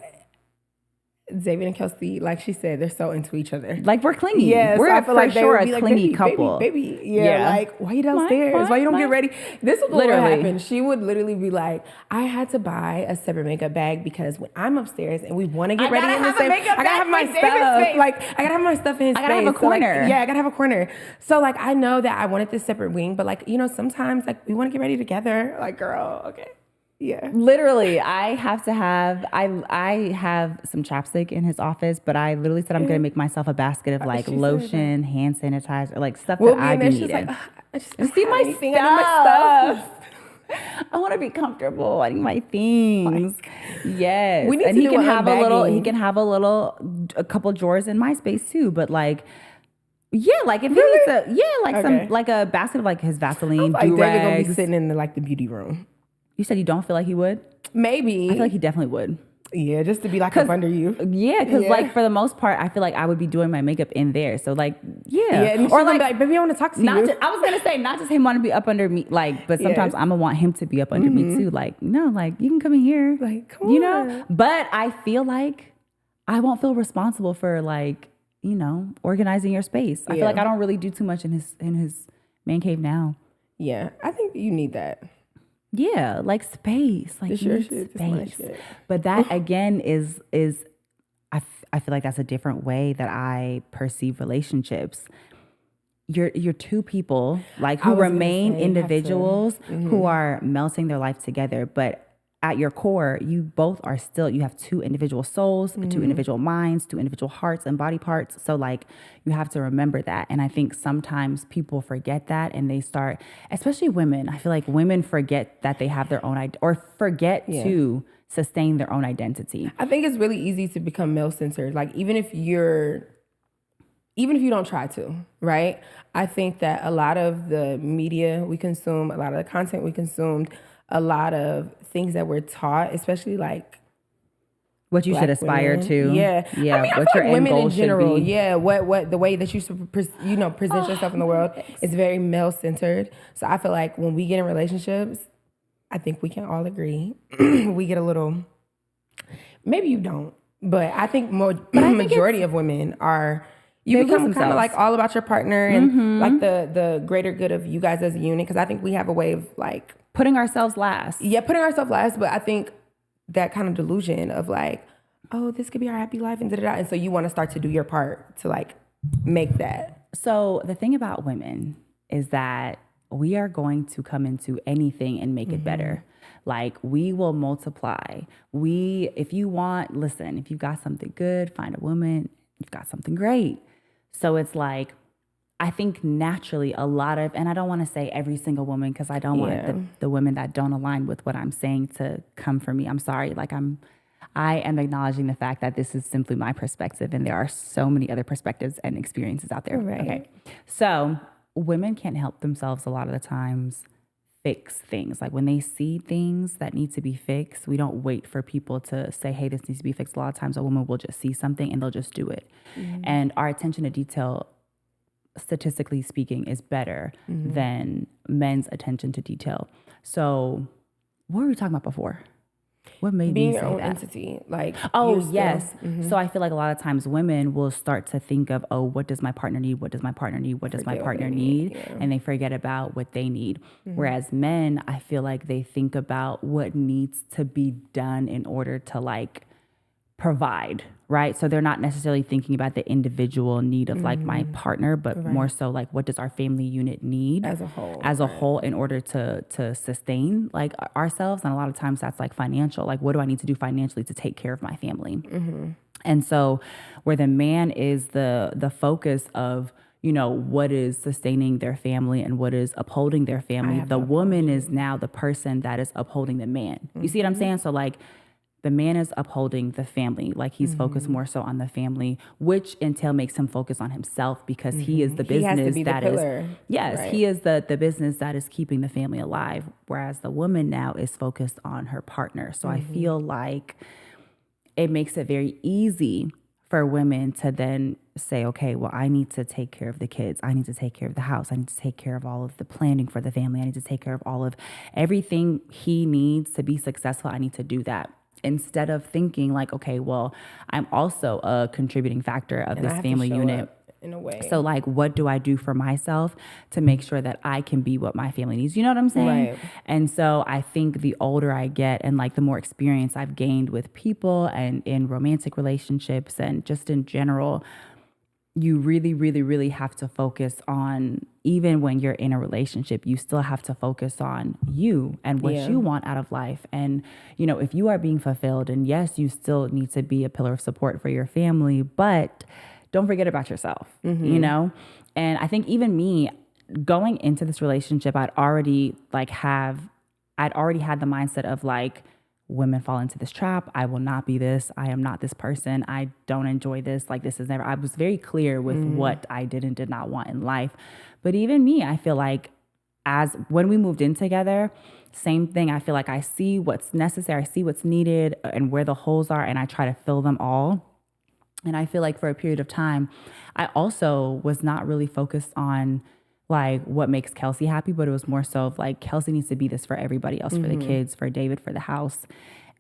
Xavier and Kelsi, like she said, they're so into each other. Like we're clingy. Yes, we're I feel for like they sure would a be like, clingy baby, couple. baby. Yeah, like why you downstairs? Why you don't get ready? This was what would Literally. happen. She would literally be like, I had to buy a separate makeup bag because when I'm upstairs and we want to get I ready gotta in the have a same, makeup I gotta bag have my for David's stuff. space. Like I gotta have my stuff in his I gotta have space. a So, like, corner. yeah, I gotta have a corner. So like I know that I wanted this separate wing, but like sometimes like we want to get ready together. Like girl, okay. Yeah. Literally, I have some chapstick in his office, but I literally said I'm gonna make myself a basket of like She said lotion, hand sanitizer, like stuff We'll that be I in be there. She's needing. like, I just You see don't my have anything. I need my stuff. I want to be comfortable. I need my things. Yes, We need and to he do can an have a little. He unbagging. can have a couple drawers in my space too. But like, yeah, like if he needs to, like Okay. like a basket of like his Vaseline, Like David gonna be do-rags. sitting in the beauty room. You said you don't feel like he would. Maybe. I feel like he definitely would. Yeah, just to be like up under you. Yeah, because Yeah. like for the most part, I feel like I would be doing my makeup in there. So like, yeah, Yeah, and or or like, like, baby, I want to talk to not you. just, I was gonna say not just him want to be up under me, like, but sometimes Yes. I'm gonna want him to be up under me too. Like, no, like you can come in here, Like, come you on. know. But I feel like I won't feel responsible for like organizing your space. I feel Yeah. like I don't really do too much in his man cave now. Yeah, I think you need that. Yeah, like space, like This you your need shit, this my space. shit. But that again is I feel like that's a different way that I perceive relationships. You're two people like I who was gonna remain say, you have to- individuals who are melting their life together, but at your core, you both are still, you have two individual souls, two individual minds, two individual hearts and body parts. So like you have to remember that. And I think sometimes people forget that and they start, especially women, I feel like women forget that they have their own, or forget to sustain their own identity. I think it's really easy to become male centered. Like even if you're even if you don't try to, right? I think that a lot of the media we consume, a lot of the content we consumed, a lot of things that we're taught, especially like what you Black should aspire women. to. Yeah. Yeah. I mean, I What feel your like end women goal in general, should be. yeah, what the way that you should present yourself in the world is very male centered. So I feel like when we get in relationships, I think we can all agree we get a little. Maybe you don't, but I think majority of women are. You They lose become kind of themselves. like all about your partner and like the greater good of you guys as a unit. Because I think we have a way of like Putting ourselves last. putting ourselves last. But I think that kind of delusion of like, oh, this could be our happy life and da-da-da. And so you want to start to do your part to like make that. So the thing about women is that we are going to come into anything and make it better. Like we will multiply. If you got something good, find a woman, you've got something great. So it's like, I think naturally a lot of, and I don't want to say every single woman because I don't want the women that don't align with what I'm saying to come for me. I'm sorry. Like I am acknowledging the fact that this is simply my perspective and there are so many other perspectives and experiences out there. Right. Okay. So women can't help themselves a lot of the times fix things. Like when they see things that need to be fixed, we don't wait for people to say, hey, this needs to be fixed. A lot of times a woman will just see something and they'll just do it. And our attention to detail, statistically speaking, is better than men's attention to detail. So what were we talking about before? What made Being me your say own that? entity. Like, Oh, you're still- yes. So I feel like a lot of times women will start to think of, oh, what does my partner need? What does my partner need? What does my Forget what partner they need? need, And they forget about what they need. Whereas men, I feel like they think about what needs to be done in order to like provide, right? So they're not necessarily thinking about the individual need of like my partner, but more so like what does our family unit need as a whole, in order to sustain like ourselves. And a lot of times that's like financial, like what do I need to do financially to take care of my family? And so where the man is the focus of, you know, what is sustaining their family and what is upholding their family, the woman is now the person that is upholding the man. You see what I'm saying? So like the man is upholding the family, like he's focused more so on the family, which entail makes him focus on himself because he is the He has to business be the that is, pillar. yes, Right. he is the business that is keeping the family alive. Whereas the woman now is focused on her partner. So I feel like it makes it very easy for women to then say, okay, well, I need to take care of the kids. I need to take care of the house. I need to take care of all of the planning for the family. I need to take care of all of everything he needs to be successful. I need to do that. Instead of thinking like, okay, well, I'm also a contributing factor of And I this have to family show unit. up in a way. So like, what do I do for myself to make sure that I can be what my family needs? You know what I'm saying? Right. And so I think the older I get and like the more experience I've gained with people and in romantic relationships and just in general, you really, really, really have to focus on, even when you're in a relationship, you still have to focus on you and what you want out of life. And, you know, if you are being fulfilled, and yes, you still need to be a pillar of support for your family, but don't forget about yourself, you know? And I think even me going into this relationship, I'd already had the mindset of like, women fall into this trap. I will not be this. I am not this person. I don't enjoy this. Like this is never, I was very clear with what I did and did not want in life. But even me, I feel like when we moved in together, same thing. I feel like I see what's necessary. I see what's needed and where the holes are, and I try to fill them all. And I feel like for a period of time, I also was not really focused on like what makes Kelsi happy, but it was more so of like Kelsi needs to be this for everybody else, for the kids, for David, for the house.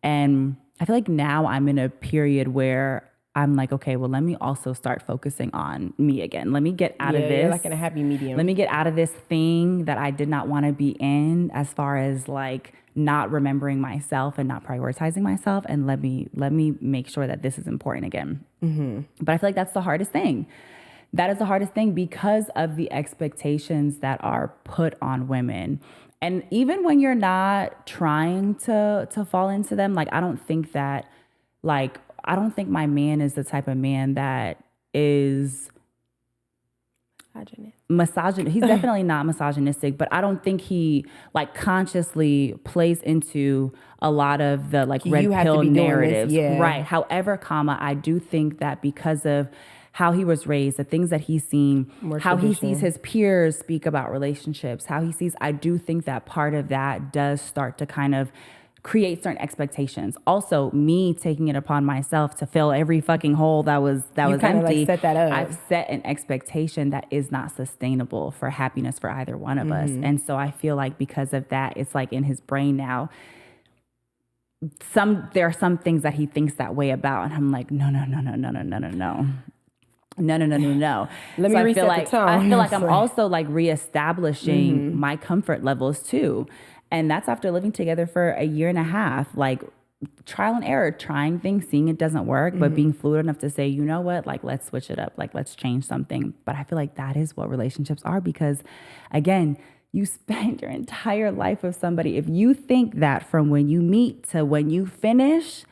And I feel like now I'm in a period where I'm like, okay, well, let me also start focusing on me again. Let me get out of this. You're like in a happy medium. Let me get out of this thing that I did not want to be in, as far as like not remembering myself and not prioritizing myself. And let me make sure that this is important again. But I feel like that's the hardest thing. That is the hardest thing because of the expectations that are put on women. And even when you're not trying to fall into them, like I don't think my man is the type of man that is misogynist. He's definitely not misogynistic, but I don't think he like consciously plays into a lot of the like red pill narratives. Yeah. Right. However, I do think that because of how he was raised, the things that he's seen, how he sees his peers speak about relationships, how he sees, I do think that part of that does start to kind of create certain expectations. Also, me taking it upon myself to fill every fucking hole that was empty. Like set that up. I've set an expectation that is not sustainable for happiness for either one of us. And so I feel like because of that, it's like in his brain now, there are some things that he thinks that way about, and I'm like, no. Let me reset the tone. I feel like I'm also like reestablishing my comfort levels too. And that's after living together for a year and a half, like trial and error, trying things, seeing it doesn't work, but being fluid enough to say, you know what, like, let's switch it up. Like, let's change something. But I feel like that is what relationships are, because again, you spend your entire life with somebody. If you think that from when you meet to when you finish,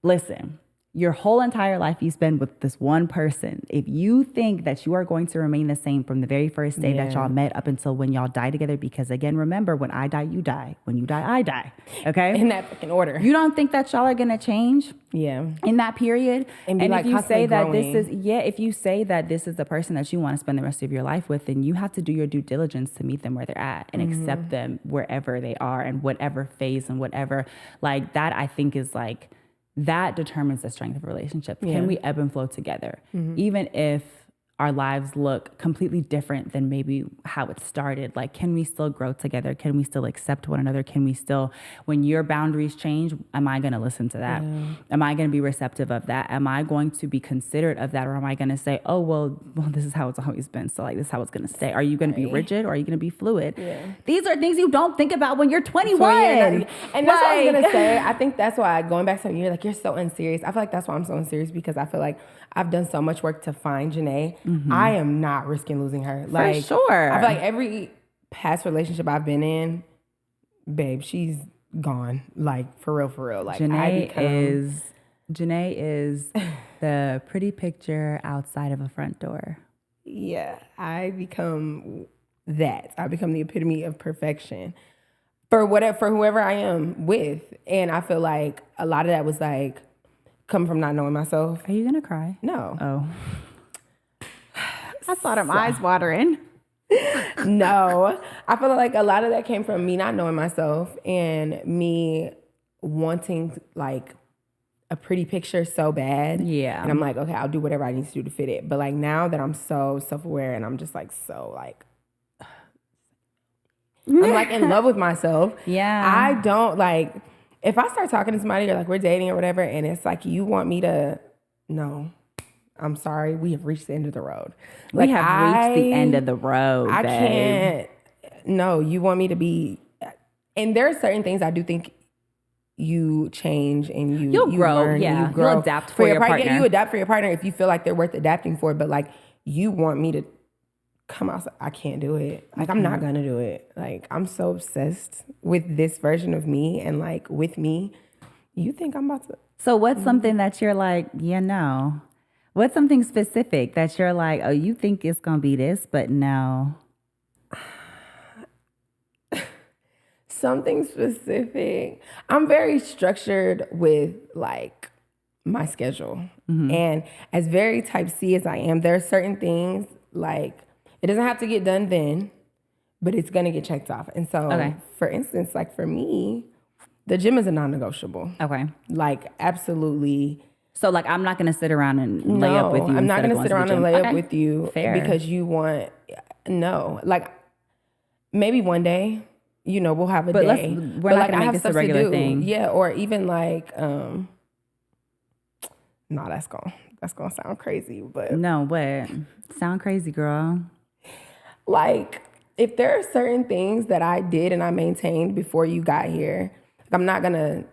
listen, your whole entire life you spend with this one person. If you think that you are going to remain the same from the very first day that y'all met up until when y'all die together, because again, remember, when I die, you die. When you die, I die. Okay? In that fucking order. You don't think that y'all are going to change? Yeah. In that period? And like if you say that growing. if you say that this is the person that you want to spend the rest of your life with, then you have to do your due diligence to meet them where they're at and accept them wherever they are and whatever phase and whatever. Like that, I think is like, that determines the strength of a relationship. Can we ebb and flow together? Even if our lives look completely different than maybe how it started. Like, can we still grow together? Can we still accept one another? Can we still, when your boundaries change, am I going to listen to that? Yeah. Am I going to be receptive of that? Am I going to be considerate of that? Or am I going to say, oh, well, this is how it's always been. So like, this is how it's going to stay. Are you going to be rigid or are you going to be fluid? Yeah. These are things you don't think about when you're 21. And that's what I was going to say. I think that's why, going back to you're like, you're so unserious. I feel like that's why I'm so unserious, because I feel like I've done so much work to find Janai. I am not risking losing her. Like, for sure. I feel like every past relationship I've been in, babe, she's gone. Like, for real. Like, Janai is the pretty picture outside of a front door. Yeah, I become that. I become the epitome of perfection for whoever I am with. And I feel like a lot of that was like, come from not knowing myself. Are you gonna cry? No. Oh. I saw them eyes watering. No. I feel like a lot of that came from me not knowing myself and me wanting like a pretty picture so bad. Yeah. And I'm like, okay, I'll do whatever I need to do to fit it. But like now that I'm so self-aware and I'm just like so like I'm like in love with myself. Yeah. I don't like, if I start talking to somebody or like we're dating or whatever, and it's like you want me to, no, I'm sorry, we have reached the end of the road. Like, we have reached the end of the road. I babe. can't. No, you want me to be, and there are certain things I do think you change and you'll grow. learn, Yeah, you grow. You'll adapt for your partner. Yeah, you adapt for your partner if you feel like they're worth adapting for. But like, you want me to come outside. I can't do it. Like, I'm not gonna do it. Like, I'm so obsessed with this version of me and like with me. You think I'm about to? So what's something that you're like, yeah, no? What's something specific that you're like, oh, you think it's gonna be this, but no? Something specific. I'm very structured with like my schedule. And as very type C as I am, there are certain things like, it doesn't have to get done then, but it's going to get checked off. And so, for instance, like for me, the gym is a non-negotiable. Okay. Like, absolutely. So, like, I'm not going to sit around and lay up with you. I'm not going to sit around and lay up with you because you want, like, maybe one day, you know, we'll have a day. We're not going to make this a regular thing. Yeah, or even like, no, that's going to sound crazy, but. No, what? Sound crazy, girl. Like, if there are certain things that I did and I maintained before you got here, I'm not going to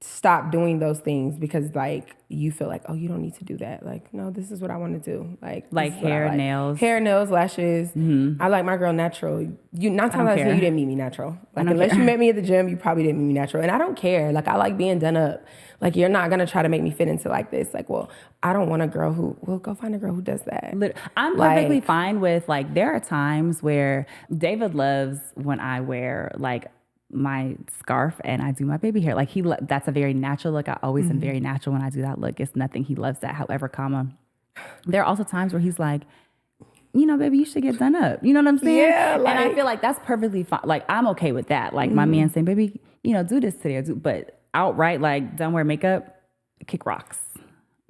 stop doing those things because, like, you feel like, oh, you don't need to do that. Like, no, this is what I want to do. Like hair, nails. Hair, nails, lashes. I like my girl natural. You, not time I say you didn't meet me natural. Like, unless you met me at the gym, you probably didn't meet me natural. And I don't care. Like, I like being done up. Like, you're not going to try to make me fit into like this. Like, well, I don't want a girl who, well, go find a girl who does that. I'm perfectly fine with, like, there are times where David loves when I wear, like, my scarf and I do my baby hair. Like, that's a very natural look. I always am very natural when I do that look. It's nothing. He loves that. However, there are also times where he's like, baby, you should get done up. You know what I'm saying? Yeah, and I feel like that's perfectly fine. Like, I'm okay with that. Like, my man saying, baby, do this today. But outright, like, don't wear makeup, kick rocks.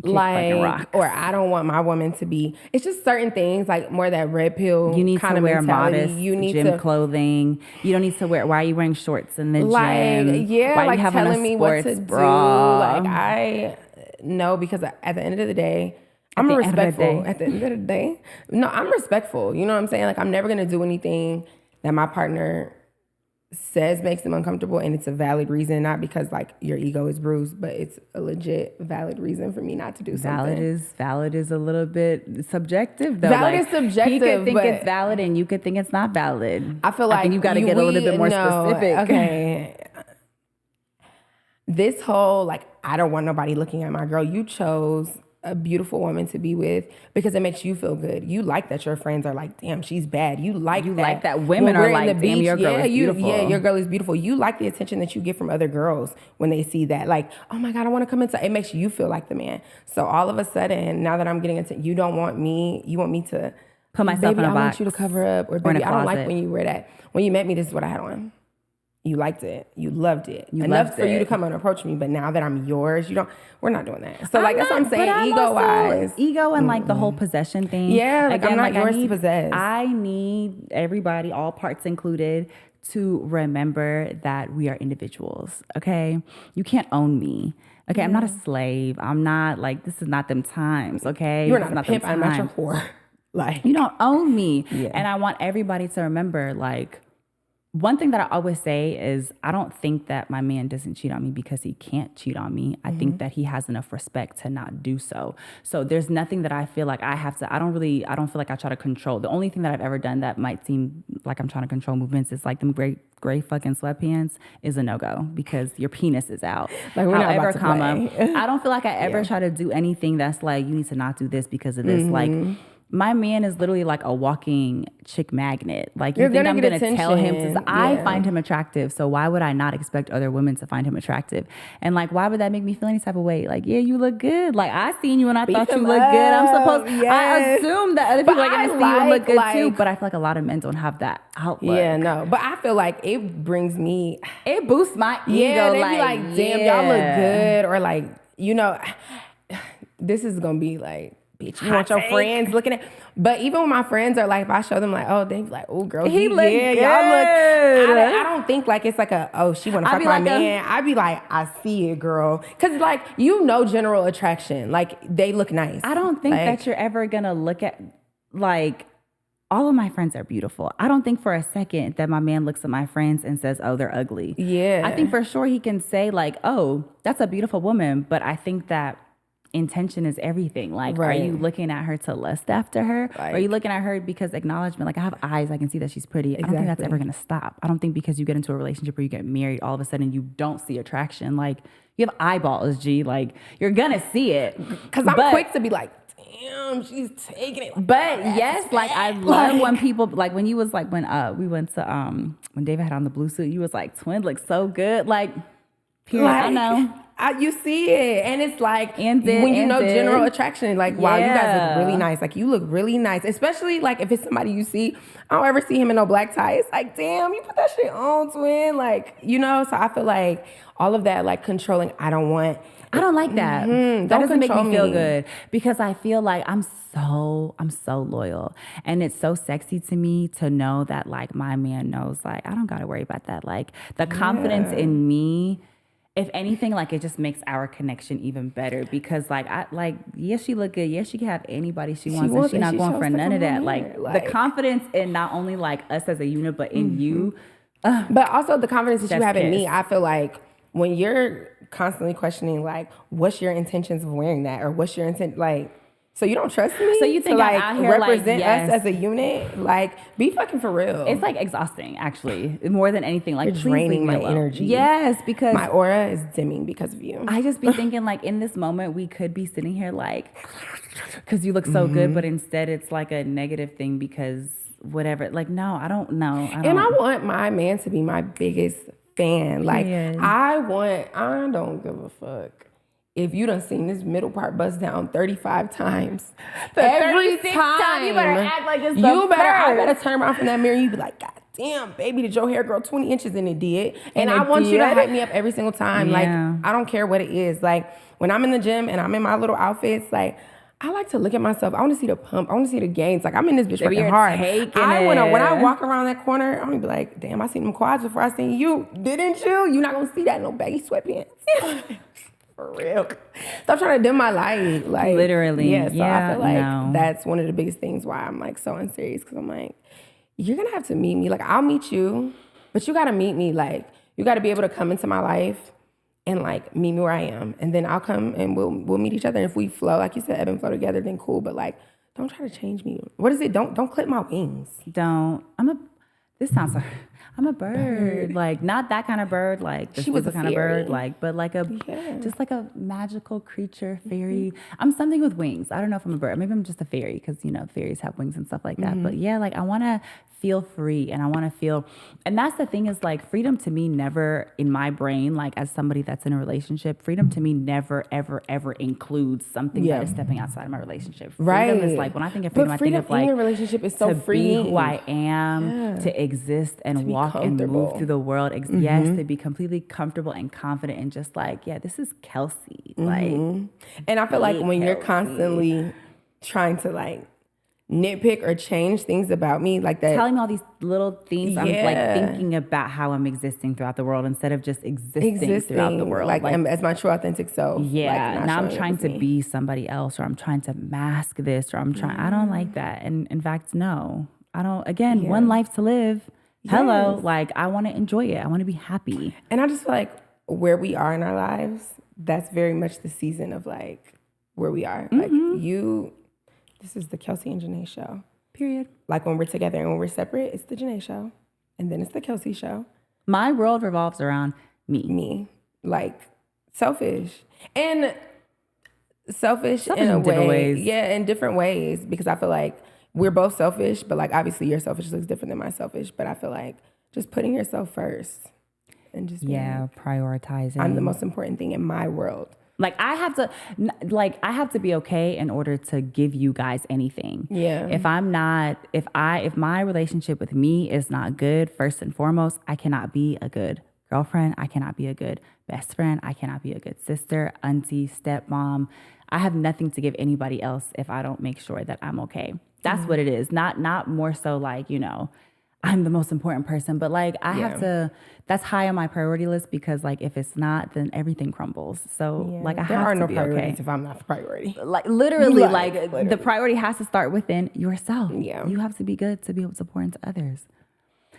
Like, or I don't want my woman to be. It's just certain things, like more that red pill. You need kind to of wear mentality. modest You need gym to, clothing. You don't need to wear. Why are you wearing shorts in the like, gym? yeah, Why like you having telling a me what to bra? do. Like, I know, because at the end of the day, I'm the end of the respectful. day. At the end of the day, no, I'm respectful. You know what I'm saying? Like, I'm never gonna do anything that my partner says makes them uncomfortable, and it's a valid reason, not because like your ego is bruised, but it's a legit valid reason for me not to do something. Valid is a little bit subjective though. Valid like, is subjective. He could think but it's valid, and you could think it's not valid. I feel like think you got to get a little bit more specific. Okay. This whole like, I don't want nobody looking at my girl. You chose a beautiful woman to be with because it makes you feel good. You like that your friends are like, damn, she's bad. You like that women when are we're like, in the damn, beach, your girl is beautiful. your girl is beautiful. You like the attention that you get from other girls when they see that. Like, oh my God, I want to come inside. It makes you feel like the man. So all of a sudden, now that I'm getting into, you don't want me, you want me to put myself baby, in a box. I want you to cover up, or baby, I don't like when you wear that. When you met me, this is what I had on. You liked it. You loved it. Enough for you to come and approach me. But now that I'm yours, we're not doing that. So like, that's what I'm saying. Ego-wise. Ego and like the whole possession thing. Yeah. Like, again, I'm not yours to possess. I need everybody, all parts included, to remember that we are individuals. Okay. You can't own me. Okay. I'm not a slave. I'm not like, this is not them times. Okay. You're not a pimp. I'm not your whore. Like, you don't own me. Yeah. And I want everybody to remember, like, one thing that I always say is I don't think that my man doesn't cheat on me because he can't cheat on me. I think that he has enough respect to not do so. So there's nothing that I feel like I have to, I don't feel like I try to control. The only thing that I've ever done that might seem like I'm trying to control movements is like them gray fucking sweatpants is a no-go because your penis is out. Like, we're not about to play. I don't feel like I ever try to do anything that's like, you need to not do this because of this. Like, my man is literally like a walking chick magnet. Like, you think I'm going to tell him to, I find him attractive. So why would I not expect other women to find him attractive? And like, why would that make me feel any type of way? Like, yeah, you look good. Like, I seen you and I thought you looked good. I assume that other people are going to see you and look good too. But I feel like a lot of men don't have that outlook. Yeah, no. But I feel like it boosts my ego. Yeah, they be like, damn, y'all look good. Or like, this is going to be like, bitch, you want your friends looking at. But even when my friends are like, if I show them like, oh, they be like, oh, girl, he look good. Y'all look. I don't think like it's like she want to fuck my man. I be like, I see it, girl, because like general attraction, like they look nice. I don't think that you're ever gonna look at like. All of my friends are beautiful. I don't think for a second that my man looks at my friends and says, oh, they're ugly. Yeah. I think for sure he can say like, oh, that's a beautiful woman. But I think that intention is everything. Like, Are you looking at her to lust after her? Like, or are you looking at her because acknowledgement? Like, I have eyes, I can see that she's pretty. Exactly. I don't think that's ever going to stop. I don't think because you get into a relationship or you get married, all of a sudden you don't see attraction. Like, you have eyeballs, G. Like, you're going to see it. Because I'm quick to be like, damn, she's taking it. But yes, like, I love when people, like, when you was like, when we went to, when David had on the blue suit, you was like, twin looks so good. Like, period. I know. You see it, and it's like when general attraction, like, wow, you guys look really nice. Like, you look really nice, especially like if it's somebody you see. I don't ever see him in no black tie. It's like, damn, you put that shit on, twin. Like, So I feel like all of that, like, controlling. I don't like that. That doesn't make me feel good because I feel like I'm so loyal, and it's so sexy to me to know that like my man knows like I don't gotta worry about that. Like the confidence in me. If anything, like it just makes our connection even better because yes, she look good. Yes, she can have anybody she wants and she's not going for none of that. Like the confidence in not only like us as a unit, but in you. But also the confidence that you have in me. I feel like when you're constantly questioning like, what's your intentions of wearing that? Or what's your intent? Like, so you don't trust me? So you think like out here represent us as a unit? Like, be fucking for real. It's like exhausting, actually, more than anything. Like, you're draining my energy. Yes, because my aura is dimming because of you. I just be thinking like in this moment we could be sitting here like, because you look so good, but instead it's like a negative thing because whatever. Like, no, I don't know. And I want my man to be my biggest fan. Like, I don't give a fuck if you done seen this middle part bust down 35 times, The every 36th time, time, you better act like it's the I first. better turn around from that mirror and you be like, God damn, baby, did your hair grow 20 inches? And it did. And I it want you to did? hype me up every single time. Yeah. Like, I don't care what it is. Like, when I'm in the gym and I'm in my little outfits, like, I like to look at myself. I want to see the pump. I want to see the gains. Like, I'm in this bitch Baby, working you're hard. taking When I it. walk around that corner, I'm gonna be like, damn, I seen them quads before I seen you. Didn't you? You're not gonna see that in no baggy sweatpants. For real. Stop trying to dim my light. Like, Literally. Yeah, so Yeah, I feel like no. that's one of the biggest things why I'm like so unserious. Cause I'm like, you're gonna have to meet me. Like, I'll meet you, but you gotta meet me. Like, you gotta be able to come into my life and like meet me where I am. And then I'll come and we'll meet each other. And if we flow, like you said, ebb and flow together, then cool. But like, don't try to change me. What is it? Don't clip my wings. This sounds like, I'm a bird. Like, not that kind of bird, like the She was a kind of bird, fairy. like, but like Yeah. just like a magical creature, fairy. I'm something with wings. I don't know if I'm a bird. Maybe I'm just a fairy because, you know, fairies have wings and stuff like that. But yeah, like I want to feel free and I want to feel, and that's the thing is like freedom to me never in my brain, like as somebody that's in a relationship, freedom to me never, ever, ever includes something Yeah. that is stepping outside of my relationship. Right. Freedom is like, when I think of freedom, I think of like in your relationship is so to freeing. be who I am, to exist and be walk and comfortable. move through the world. Yes, to be completely comfortable and confident and just like, yeah, this is Kelsi. Like, And I feel like when you're Kelsi. constantly trying to like nitpick or change things about me, like that. telling me all these little things, I'm like Yeah. thinking about how I'm existing throughout the world instead of just existing throughout the world. like as my true authentic self. yeah, like, not now I'm showing up trying as to me. be somebody else, or I'm trying to mask this, or I'm trying. I don't like that. And in fact, no, I don't. Again, one life to live. Hello, Yes. like I want to enjoy it. I want to be happy. And I just feel like where we are in our lives, that's very much the season of like where we are. Like this is the Kelsi and Janai show. Period. Like when we're together and when we're separate, it's the Janai show. And then it's the Kelsi show. My world revolves around me. Like selfish. And selfish in in a different way. ways. Yeah, in different ways. Because I feel like we're both selfish, but like obviously your selfish looks different than my selfish. But I feel like just putting yourself first and just being Yeah, prioritizing. I'm the most important thing in my world. Like I have to be okay in order to give you guys anything. Yeah. If my relationship with me is not good, first and foremost, I cannot be a good girlfriend. I cannot be a good best friend. I cannot be a good sister, auntie, stepmom. I have nothing to give anybody else if I don't make sure that I'm okay. That's what it is. Not more so like, you know, I'm the most important person, but like I have to, that's high on my priority list because like if it's not, then everything crumbles. So like I there have are to no be priorities okay. if I'm not the priority. Like literally, Literally. the priority has to start within yourself. Yeah. You have to be good to be able to pour into others.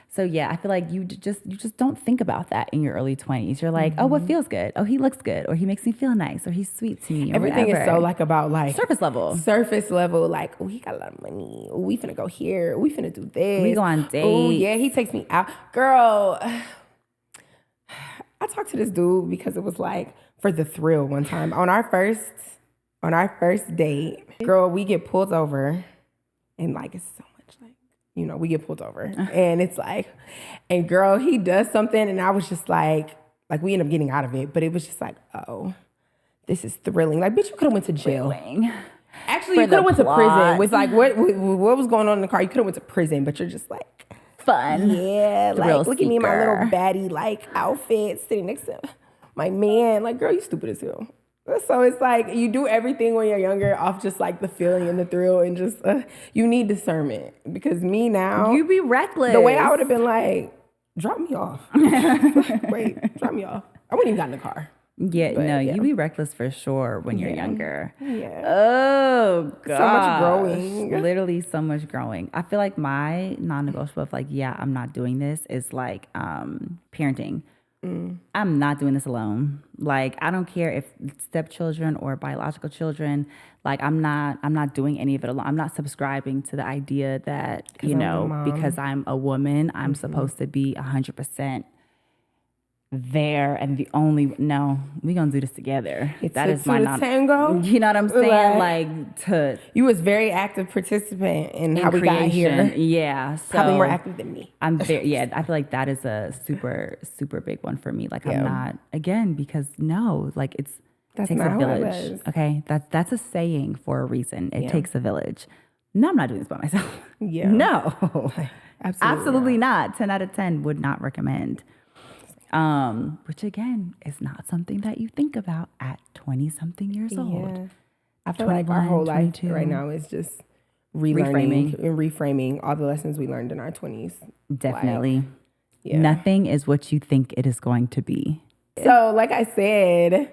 So yeah, I feel like you just don't think about that in your early 20s. You're like, oh, what feels good? Oh, he looks good, or he makes me feel nice, or he's sweet to me. Or Everything whatever. is so like about like surface level. Surface level, like, oh, he got a lot of money. Oh, we finna go here. We finna do this. We go on Oh, dates. yeah, he takes me out. Girl, I talked to this dude because it was like for the thrill one time. On our first date, girl, we get pulled over and like it's so much like, you know, we get pulled over and it's like, and girl, he does something and I was just like we end up getting out of it, but it was just like, oh, this is thrilling. Like, bitch, you could have went to jail. Actually, For you could have the went to prison plot. with like what was going on in the car. You could have went to prison, but you're just like, Fun. yeah, Thrill like look at me in my little seeker. baddie like outfit sitting next to my man. Like, girl, you stupid as hell. So it's like you do everything when you're younger off just like the feeling and the thrill and just you need discernment because me now You be reckless. the way I would have been like, drop me off. Wait, drop me off. I wouldn't even got in the car. Yeah, But, no, yeah. you be reckless for sure when you're younger. Yeah. Oh, God. So much growing. Literally so much growing. I feel like my non-negotiable of like, yeah, I'm not doing this is like parenting. I'm not doing this alone. Like, I don't care if stepchildren or biological children, like I'm not doing any of it alone. I'm not subscribing to the idea that, you I'm know, the mom. because I'm a woman, I'm supposed to be 100% there and the only no, we gonna do this together. That is my non tango. You know what I'm saying? Right. Like to You was very active participant in how we got creation. here. Yeah. So Probably more active than me. I'm very I feel like that is a super big one for me. Like I'm Yeah. not again because no, like it's That's takes not a how I village. was. Okay, that's a saying for a reason. It takes a village. No, I'm not doing this by myself. Yeah. No, Absolutely not. 10 out of 10 would not recommend. Which again is not something that you think about at 20 something years old. Yeah. I feel like our 21, whole life 22. right now is just relearning and reframing all the lessons we learned in our 20s. Definitely. Yeah. Nothing is what you think it is going to be. So, like I said,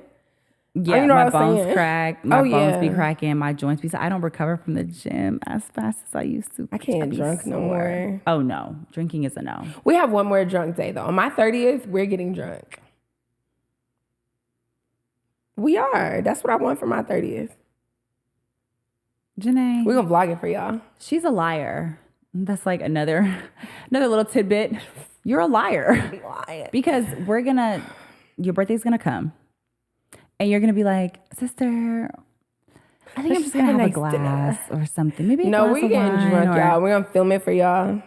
Yeah, you know my what I'm bones saying? crack. My Oh, bones be yeah. cracking. My joints be. I don't recover from the gym as fast as I used to. I can't be drink no sore. more. Oh no, drinking is a no. We have one more drunk day though. On my 30th, we're getting drunk. We are. That's what I want for my 30th. Janai, We're gonna vlog it for y'all. she's a liar. That's like another little tidbit. You're a liar because your birthday's gonna come, and you're gonna be like, sister, I think I'm just gonna have a glass or something. Maybe No, we're we getting drunk, y'all. We're gonna film it for y'all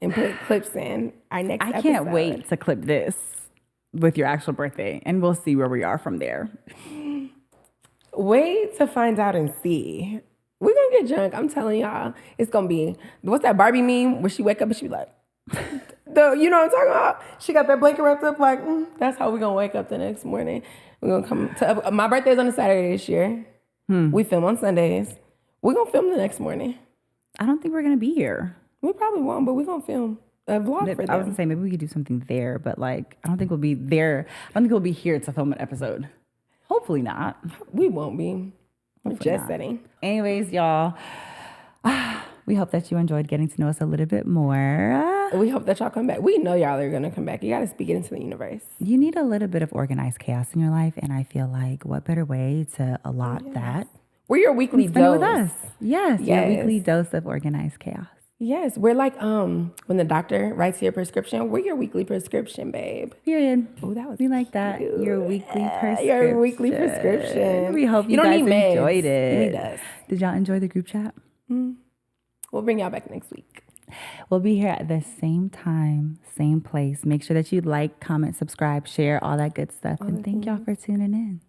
and put clips in our next episode. I can't wait to clip this with your actual birthday, and we'll see where we are from there. Wait to find out and see. We're gonna get drunk. I'm telling y'all. It's gonna be, what's that Barbie meme where she wake up and she be like, you know what I'm talking about? She got that blanket wrapped up like, that's how we're gonna wake up the next morning. We're gonna come to, my birthday's on a Saturday this year. We film on Sundays. We're gonna film the next morning. I don't think we're gonna be here. We probably won't, but we're gonna film a vlog for them. I was gonna say maybe we could do something there, but like I don't think we'll be there. I don't think we'll be here to film an episode. Hopefully not. We won't be. We're just setting. Anyways, y'all, we hope that you enjoyed getting to know us a little bit more. We hope that y'all come back. We know y'all are gonna come back. You gotta speak it into the universe. You need a little bit of organized chaos in your life, and I feel like what better way to allot that? We're your weekly Spend it dose. with us. Yes, your weekly dose of organized chaos. Yes, we're like when the doctor writes your prescription, we're your weekly prescription, babe. Period. Oh, that was We like that. cute. Your weekly prescription. Your weekly prescription. We hope you don't guys need meds. enjoyed it. You need us. Did y'all enjoy the group chat? We'll bring y'all back next week. We'll be here at the same time, same place. Make sure that you like, comment, subscribe, share, all that good stuff. And thank y'all for tuning in.